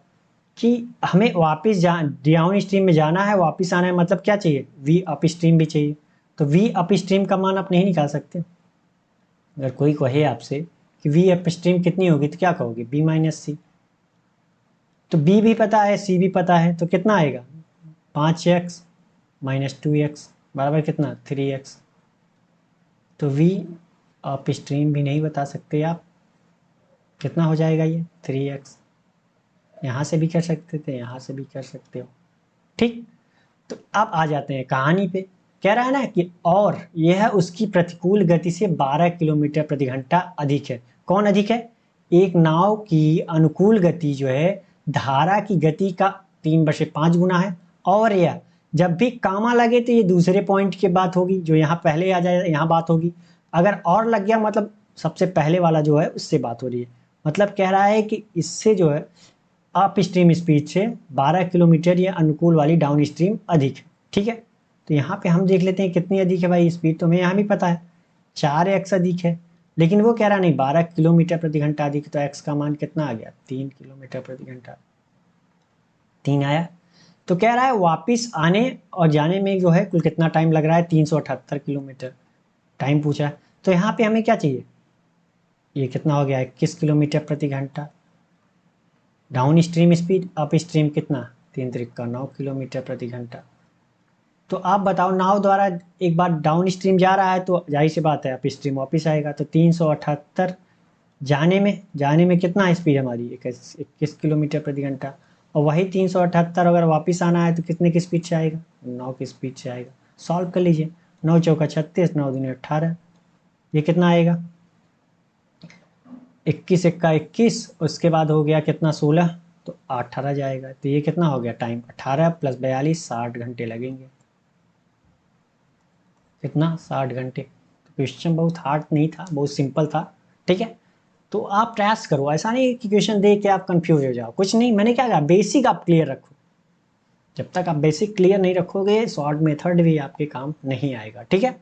कि हमें वापस डाउन स्ट्रीम में जाना है, वापस आना है, मतलब क्या चाहिए, V अप स्ट्रीम भी चाहिए। तो V अप स्ट्रीम का मान आप नहीं निकाल सकते। अगर कोई कहे आपसे कि V अप स्ट्रीम कितनी होगी तो क्या कहोगे, B माइनस सी। तो B भी पता है, C भी पता है, तो कितना आएगा 5x माइनस 2x बराबर कितना 3x। तो V अप स्ट्रीम भी नहीं बता सकते आप, कितना हो जाएगा ये 3x। यहाँ से भी कर सकते थे, यहाँ से भी कर सकते हो, ठीक। तो अब आ जाते हैं कहानी पे। कह रहा है ना कि और यह उसकी प्रतिकूल गति से 12 किलोमीटर प्रति घंटा अधिक है। कौन अधिक है, एक नाव की अनुकूल गति जो है धारा की गति का 3/5 गुना है। और यह जब भी कामा लगे तो ये दूसरे पॉइंट की बात होगी, जो यहाँ पहले आ जाए यहाँ बात होगी। अगर और लग गया मतलब सबसे पहले वाला जो है उससे बात हो रही है। मतलब कह रहा है कि इससे जो है अप स्ट्रीम स्पीड से 12 किलोमीटर या अनुकूल वाली डाउन स्ट्रीम अधिक है, ठीक है। तो यहाँ पे हम देख लेते हैं कितनी अधिक है भाई स्पीड, तो हमें यहाँ भी पता है 4x अधिक है। लेकिन वो कह रहा नहीं 12 किलोमीटर प्रति घंटा अधिक है, तो x का मान कितना आ गया 3 किलोमीटर प्रति घंटा, 3 आया। तो कह रहा है वापिस आने और जाने में जो है कुल कितना टाइम लग रहा है 378 किलोमीटर टाइम पूछा है। तो यहाँ पे हमें क्या चाहिए, ये कितना हो गया 21 किलोमीटर प्रति घंटा down stream speed, up stream कितना 3 त्रिक 9 किलोमीटर प्रति घंटा। तो आप बताओ नाव द्वारा एक बार डाउन स्ट्रीम जा रहा है तो जाहिर सी बात है अप स्ट्रीम वापिस आएगा, तो 378 जाने में कितना स्पीड हमारी 21 किलोमीटर प्रति घंटा, और वही 378 अगर वापस आना है तो कितने की स्पीड से आएगा 9 की स्पीड से आएगा। सॉल्व कर लीजिए, 9 चौका 36, 9 दूनी 18, ये कितना आएगा 21 एक्का 21, उसके बाद हो गया कितना 16, तो 18 जाएगा। तो ये कितना हो गया टाइम 18 + 42 60 घंटे लगेंगे। कितना 60 घंटे। तो क्वेश्चन बहुत हार्ड नहीं था, बहुत सिंपल था, ठीक है। तो आप प्रयास करो, ऐसा नहीं कि क्वेश्चन देख के आप कंफ्यूज हो जाओ, कुछ नहीं, मैंने क्या कहा बेसिक आप क्लियर रखो। जब तक आप बेसिक क्लियर नहीं रखोगे शॉर्ट मेथड भी आपके काम नहीं आएगा, ठीक है।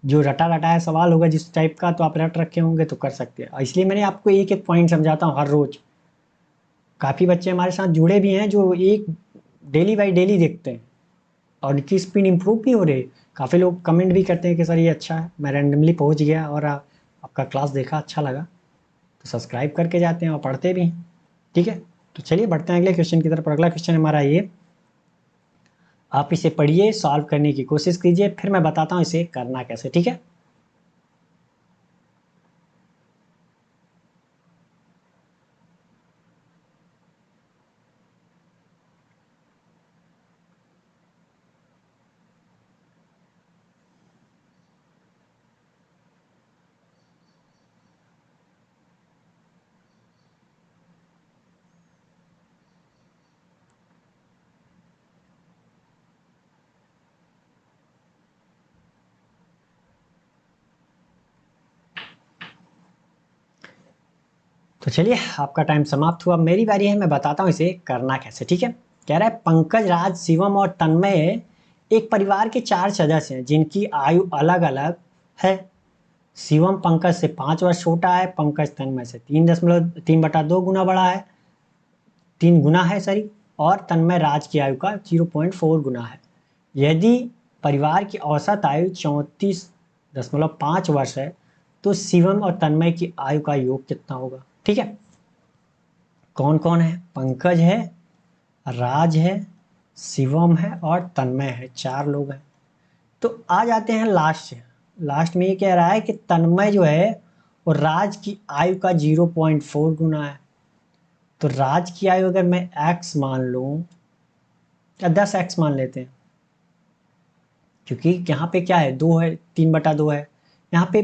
जो रटा रटाया सवाल होगा जिस टाइप का, तो आप रट रखे होंगे तो कर सकते हैं, इसलिए मैंने आपको एक एक पॉइंट समझाता हूँ हर रोज। काफ़ी बच्चे हमारे साथ जुड़े भी हैं जो एक डेली बाई डेली देखते हैं और उनकी स्पीड इंप्रूव भी हो रही है। काफ़ी लोग कमेंट भी करते हैं कि सर ये अच्छा है, मैं रैंडमली पहुंच गया और आपका क्लास देखा अच्छा लगा, तो सब्सक्राइब करके जाते हैं और पढ़ते भी हैं, ठीक है। तो चलिए बढ़ते हैं अगले क्वेश्चन की तरफ। अगला क्वेश्चन हमारा ये, आप इसे पढ़िए, सॉल्व करने की कोशिश कीजिए, फिर मैं बताता हूँ इसे करना कैसे, ठीक है। तो चलिए आपका टाइम समाप्त हुआ, मेरी बारी है, मैं बताता हूँ इसे करना कैसे, ठीक है। कह रहा है पंकज, राज, शिवम और तन्मय एक परिवार के 4 सदस्य हैं जिनकी आयु अलग अलग है। शिवम पंकज से 5 वर्ष छोटा है, पंकज तन्मय से 3.3/2 गुना बड़ा है, 3 गुना है सॉरी, और तन्मय राज की आयु का 0.4 गुना है। यदि परिवार की औसत आयु 34.5 वर्ष है तो शिवम और तन्मय की आयु का योग कितना होगा, ठीक है। कौन कौन है, पंकज है, राज है, शिवम है और तन्मय है, 4 लोग हैं। तो आ जाते हैं लास्ट में ये कह रहा है कि तन्मय जो है और राज की आयु का 0.4 गुना है। तो राज की आयु अगर मैं x मान लूँ या 10x मान लेते हैं, क्योंकि यहाँ पे क्या है 2 है, 3/2 है, यहाँ पे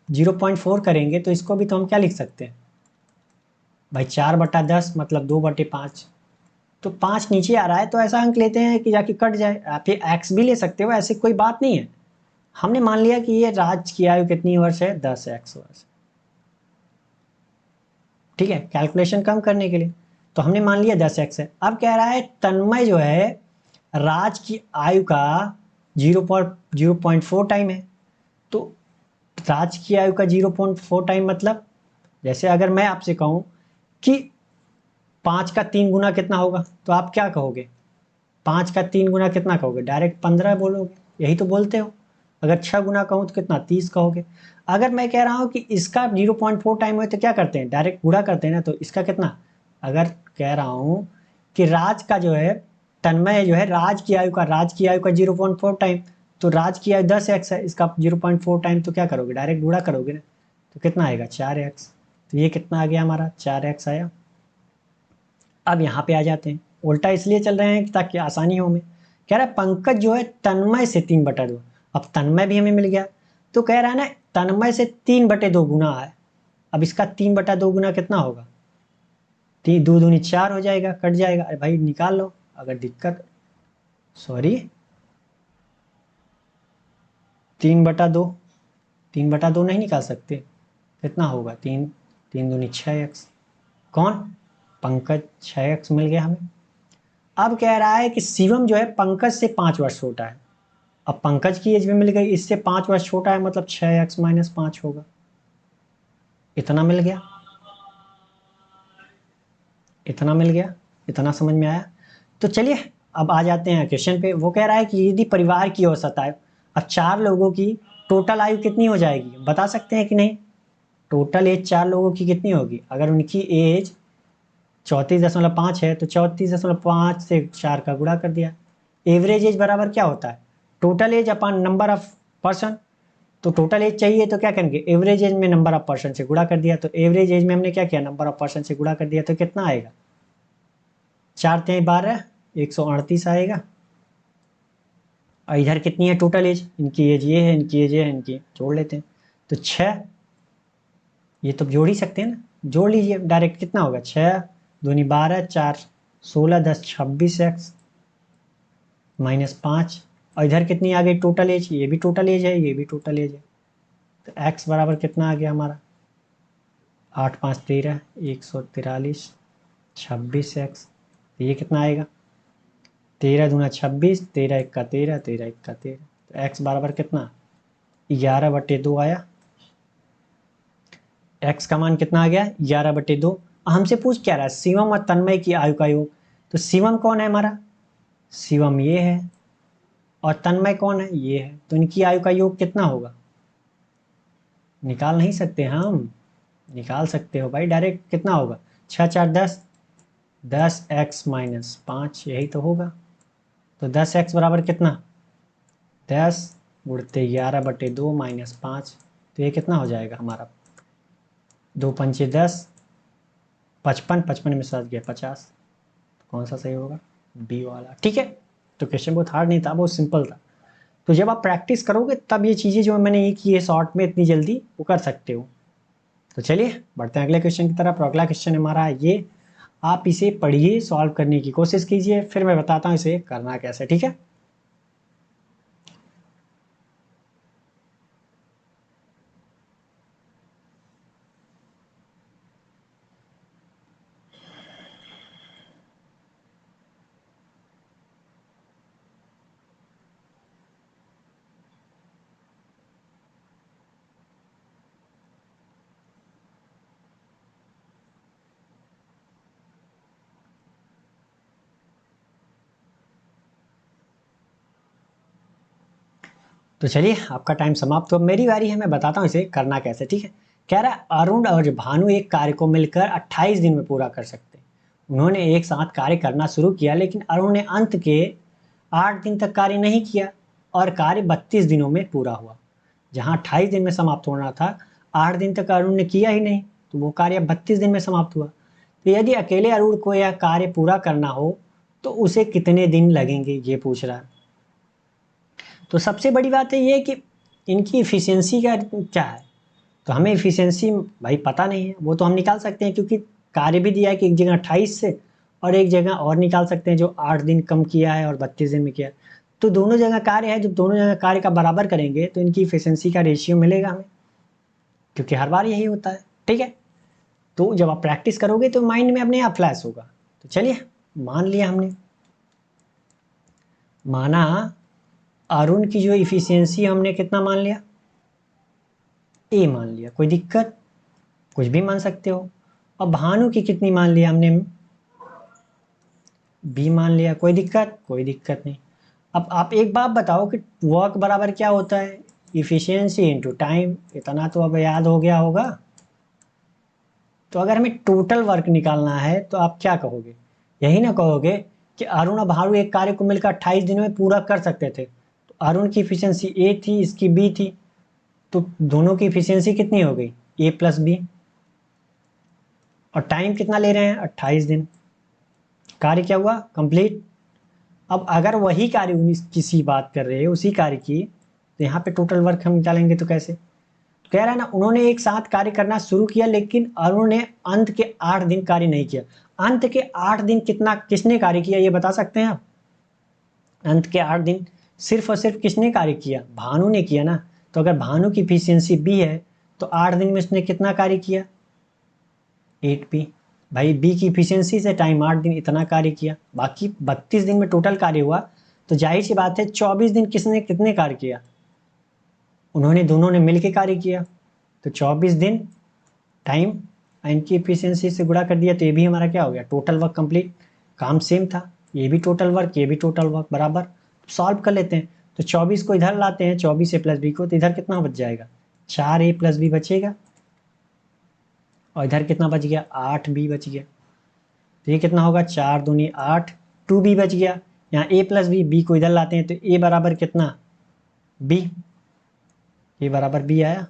0.4 करेंगे तो इसको भी तो हम क्या लिख सकते हैं भाई 4/10 मतलब 2/5। तो 5 नीचे आ रहा है तो ऐसा अंक लेते हैं कि जाके कट जाए। आप ये x भी ले सकते हो, ऐसी कोई बात नहीं है। हमने मान लिया कि ये राज की आयु कितनी वर्ष है, 10x वर्ष। ठीक है, कैलकुलेशन कम करने के लिए तो हमने मान लिया 10x है। अब कह रहा है तन्मय जो है राज की आयु का 0.4 टाइम है। तो राज की आयु का 0.4 टाइम मतलब, जैसे अगर मैं आपसे कहूं कि 5 का 3 गुना कितना होगा तो आप क्या कहोगे, 5 का 3 गुना कितना कहोगे, डायरेक्ट 15 बोलोगे, यही तो बोलते हो। अगर 6 गुना कहूँ तो कितना, 30 कहोगे। अगर मैं कह रहा हूँ कि इसका 0.4 टाइम हुए तो क्या करते हैं, डायरेक्ट गुणा करते हैं ना, तो इसका कितना, अगर कह रहा हूँ कि राज का जो है तन्मय जो है राज की आयु का 0.4 टाइम, तो राज की आयु 10x है, इसका 0.4 टाइम, तो क्या करोगे, डायरेक्ट गुणा करोगे ना, तो कितना आएगा 4x। तो ये कितना आ गया हमारा, 4x आया। अब यहाँ पे आ जाते हैं, उल्टा इसलिए चल रहे हैं ताकि आसानी हो हमें। कह रहा है पंकज जो है तन्मय से 3/2, अब तन्मय भी हमें मिल गया, तो कह रहा है ना तन्मय से 3/2 गुना है। अब इसका 3/2 गुना कितना होगा, 2 दूनी 4 हो जाएगा, कट जाएगा। अरे भाई निकाल लो अगर दिक्कत, सॉरी 3/2, 3/2 नहीं निकाल सकते, कितना होगा, 3 दूनी 6x। कौन, पंकज, 6x मिल गया हमें। अब कह रहा है कि शिवम जो है पंकज से 5 वर्ष छोटा है। अब पंकज की एज भी मिल गई, इससे 5 वर्ष छोटा है मतलब 6x - 5 होगा। इतना मिल गया, इतना मिल गया, इतना समझ में आया। तो चलिए अब आ जाते हैं क्वेश्चन पे। वो कह रहा है कि यदि परिवार की औसत आयु, अब 4 लोगों की टोटल आयु कितनी हो जाएगी, बता सकते हैं कि नहीं, टोटल एज 4 लोगों की कितनी होगी। अगर उनकी एज 34.5 है तो 34.5 से 4 का गुणा कर दिया। एवरेज एज बराबर क्या होता है, total as upon number of person. तो टोटल एज चाहिए तो क्या करेंगे, एवरेज एज में नंबर ऑफ पर्सन से गुणा कर दिया। तो एवरेज एज में हमने क्या किया, नंबर ऑफ पर्सन से गुणा कर दिया, तो कितना आएगा, 4×3 = 12, 138 आएगा। और इधर कितनी है टोटल एज, इनकी एज ये है, इनकी एज ये है, इनकी जोड़ लेते हैं तो 6। ये तो जोड़ ही सकते हैं ना, जोड़ लीजिए डायरेक्ट, कितना होगा 6 दूनी 12, 4 16, 10 26x -5। और इधर कितनी आ गई टोटल एज, ये भी टोटल एज है, ये भी टोटल एज है। तो x बराबर कितना आ गया हमारा, 8×5 = 13, 143 26x। तो ये कितना आएगा, 13 दूना 26, 13 × 1 = 13, 13 × 1 = 13। तो x बराबर कितना, 11/2 आया। x का मान कितना आ गया, 11/2। हमसे पूछ क्या रहा है, शिवम और तन्मय की आयु का योग। तो शिवम कौन है हमारा, शिवम ये है, और तन्मय कौन है, ये है। तो इनकी आयु का योग कितना होगा, निकाल नहीं सकते हम, निकाल सकते हो भाई डायरेक्ट, कितना होगा 6×4 = 10, 10x - 5 यही तो होगा। तो 10x बराबर कितना, 10 गुणते 11/2 - 5। तो ये कितना हो जाएगा हमारा, 2×5 = 10, 55, 55 में 7 गया 50। तो कौन सा सही होगा, बी वाला। ठीक है, तो क्वेश्चन बहुत हार्ड नहीं था, बहुत सिंपल था। तो जब आप प्रैक्टिस करोगे तब ये चीज़ें जो मैंने ये की है शॉर्ट में इतनी जल्दी वो कर सकते हो। तो चलिए बढ़ते हैं अगले क्वेश्चन की तरफ। अगला क्वेश्चन हमारा है ये, आप इसे पढ़िए, सॉल्व करने की कोशिश कीजिए, फिर मैं बताता हूँ इसे करना कैसे। ठीक है, तो चलिए आपका टाइम समाप्त हो, मेरी बारी है, मैं बताता हूँ इसे करना कैसे। ठीक है, कह रहा है अरुण और भानु एक कार्य को मिलकर 28 दिन में पूरा कर सकते हैं। उन्होंने एक साथ कार्य करना शुरू किया, लेकिन अरुण ने अंत के 8 दिन तक कार्य नहीं किया और कार्य 32 दिनों में पूरा हुआ। जहाँ 28 दिन में समाप्त होना था, 8 दिन तक अरुण ने किया ही नहीं, तो वो कार्य 32 दिन में समाप्त हुआ। तो यदि अकेले अरुण को यह कार्य पूरा करना हो तो उसे कितने दिन लगेंगे, ये पूछ रहा है। तो सबसे बड़ी बात है ये कि इनकी इफिशियंसी का क्या है, तो हमें इफिशियंसी भाई पता नहीं है, वो तो हम निकाल सकते हैं क्योंकि कार्य भी दिया है कि एक जगह 28 से और एक जगह और निकाल सकते हैं जो 8 दिन कम किया है और 32 दिन में किया है। तो दोनों जगह कार्य है, जब दोनों जगह कार्य का बराबर करेंगे तो इनकी इफिशियंसी का रेशियो मिलेगा हमें, क्योंकि हर बार यही होता है। ठीक है, तो जब आप प्रैक्टिस करोगे तो माइंड में अपने आप फ्लैश होगा। तो चलिए मान लिया हमने, माना अरुण की जो इफिशियंसी हमने कितना मान लिया, ए मान लिया, कोई दिक्कत, कुछ भी मान सकते हो। अब भानु की कितनी मान लिया हमने, बी मान लिया, कोई दिक्कत, कोई दिक्कत नहीं। अब आप एक बात बताओ कि वर्क बराबर क्या होता है, इफिशियंसी इनटू टाइम, इतना तो अब याद हो गया होगा। तो अगर हमें टोटल वर्क निकालना है तो आप क्या कहोगे, यही ना कहोगे कि अरुण और भानु एक कार्य को मिलकर 28 दिनों में पूरा कर सकते थे। तो अरुण की इफिशियंसी ए थी, इसकी बी थी, तो दोनों की इफिशियंसी कितनी हो गई, ए प्लस बी, और टाइम कितना ले रहे हैं, 28 दिन। कार्य क्या हुआ, कंप्लीट। अब अगर वही कार्य किसी बात कर रहे हैं उसी कार्य की, तो यहाँ पे टोटल वर्क हम निकालेंगे तो कैसे, तो कह रहा है ना उन्होंने एक साथ कार्य करना शुरू किया लेकिन अरुण ने अंत के 8 दिन कार्य नहीं किया। अंत के 8 दिन कितना किसने कार्य किया ये बता सकते हैं आप, अंत के 8 दिन सिर्फ और सिर्फ किसने कार्य किया, भानु ने किया ना। तो अगर भानु की इफिशियंसी बी है तो 8 दिन में उसने कितना कार्य किया, 8 बी। भाई बी की इफिशियंसी से टाइम 8 दिन, इतना कार्य किया, बाकी 32 दिन में टोटल कार्य हुआ। तो जाहिर सी बात है 24 दिन किसने कितने कार्य किया, उन्होंने दोनों ने मिलकर कार्य किया। तो 24 दिन टाइम इनकी इफिशियंसी से गुणा कर दिया, तो ये भी हमारा क्या हो गया, टोटल वर्क कंप्लीट। काम सेम था, ये भी टोटल वर्क, ये भी टोटल वर्क बराबर। सॉल्व कर लेते हैं, तो 24 को इधर लाते हैं, 24 ए प्लस बी को, तो इधर कितना बच जाएगा, 4 ए प्लस बी बचेगा, और इधर कितना बच गया, 8 बी बच गया। तो ये कितना होगा, 4 दूनी 8, 2 बी बच गया। यहाँ ए प्लस बी को इधर लाते हैं तो ए बराबर कितना, बी, ए बराबर बी आया,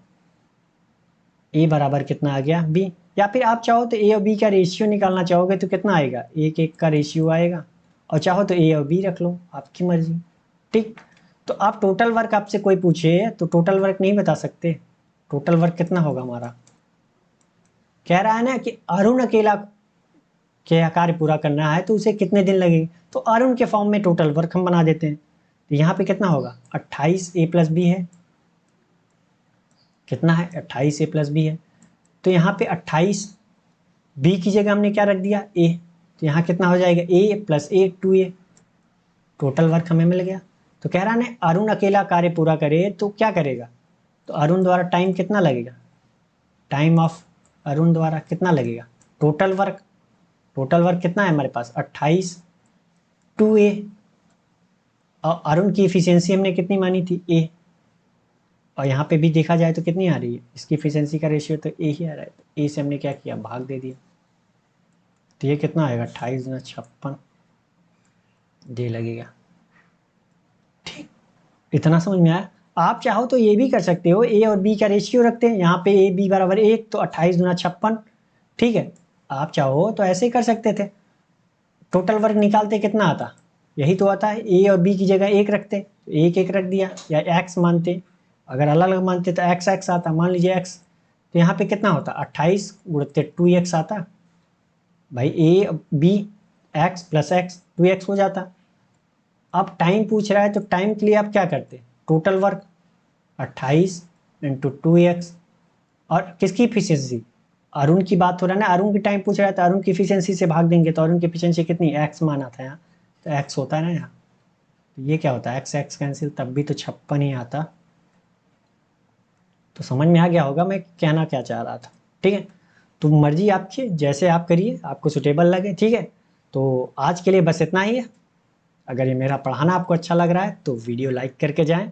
ए बराबर कितना आ गया, बी। या फिर आप चाहो तो ए और बी का रेशियो निकालना चाहोगे तो कितना आएगा, 1:1 का रेशियो आएगा, और चाहो तो ए और बी रख लो, आपकी मर्जी। ठीक, तो आप टोटल वर्क आपसे कोई पूछे तो टोटल वर्क नहीं बता सकते, टोटल वर्क कितना होगा हमारा, कह रहा है ना कि अरुण अकेला के कार्य पूरा करना है तो उसे कितने दिन लगेंगे, तो अरुण के फॉर्म में टोटल वर्क हम बना देते हैं। तो यहाँ पे कितना होगा, 28 ए प्लस बी है, कितना है, 28 ए प्लस बी है। तो यहाँ पे 28 बी की जगह हमने क्या रख दिया, ए, तो यहाँ कितना हो जाएगा, ए प्लस ए, 2a, टोटल वर्क हमें मिल गया। तो कह रहा है ना अरुण अकेला कार्य पूरा करे तो क्या करेगा, तो अरुण द्वारा टाइम कितना लगेगा, टाइम ऑफ अरुण द्वारा कितना लगेगा, टोटल वर्क, टोटल वर्क कितना है हमारे पास, 28, 2a, और अरुण की इफिशियंसी हमने कितनी मानी थी, ए, और यहाँ पे भी देखा जाए तो कितनी आ रही है, इसकी इफिशियंसी का रेशियो तो ए ही आ रहा है, तो ए से हमने क्या किया, भाग दे दिया। तो ये कितना आएगा, 28 गुना 56 डे लगेगा। ठीक, इतना समझ में आया। आप चाहो तो ये भी कर सकते हो, ए और बी का रेशियो रखते हैं, यहाँ पे ए बी बराबर 1, तो 28 गुना 56। ठीक है, आप चाहो तो ऐसे ही कर सकते थे, टोटल वर्क निकालते कितना आता, यही तो आता है, ए और बी की जगह 1 रखते, 1:1 रख दिया, या x मानते, अगर अलग अलग मानते तो x आता, मान लीजिए x, तो यहाँ पे कितना होता, 28 गुणित 2x आता, भाई a b x plus x 2x हो जाता। अब टाइम पूछ रहा है तो टाइम के लिए आप क्या करते, टोटल वर्क 28 इंटू 2x, और किसकी इफिशियंसी, अरुण की बात हो रहा है ना, अरुण की टाइम पूछ रहा है तो अरुण की इफिशियंसी से भाग देंगे, तो अरुण की इफिशियंसी कितनी, x माना था यहाँ, तो x होता है ना यहाँ, तो ये क्या होता है, x कैंसिल, तब भी तो 56 ही आता। तो समझ में आ गया होगा मैं कहना क्या चाह रहा था। ठीक है, तो मर्जी आपकी, जैसे आप करिए, आपको सुटेबल लगे। ठीक है, तो आज के लिए बस इतना ही है। अगर ये मेरा पढ़ाना आपको अच्छा लग रहा है तो वीडियो लाइक करके जाएं,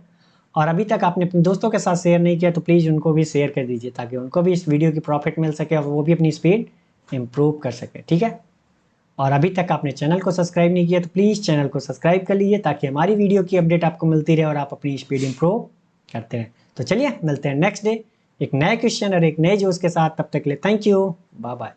और अभी तक आपने अपने दोस्तों के साथ शेयर नहीं किया तो प्लीज़ उनको भी शेयर कर दीजिए, ताकि उनको भी इस वीडियो की प्रॉफिट मिल सके और वो भी अपनी स्पीड इम्प्रूव कर सके। ठीक है, और अभी तक आपने चैनल को सब्सक्राइब नहीं किया तो प्लीज़ चैनल को सब्सक्राइब कर लीजिए, ताकि हमारी वीडियो की अपडेट आपको मिलती रहे और आप अपनी स्पीड इम्प्रूव करते रहें। तो चलिए मिलते हैं नेक्स्ट डे एक नए क्वेश्चन और एक नए जोश के साथ। तब तक के लिए थैंक यू, बाय बाय।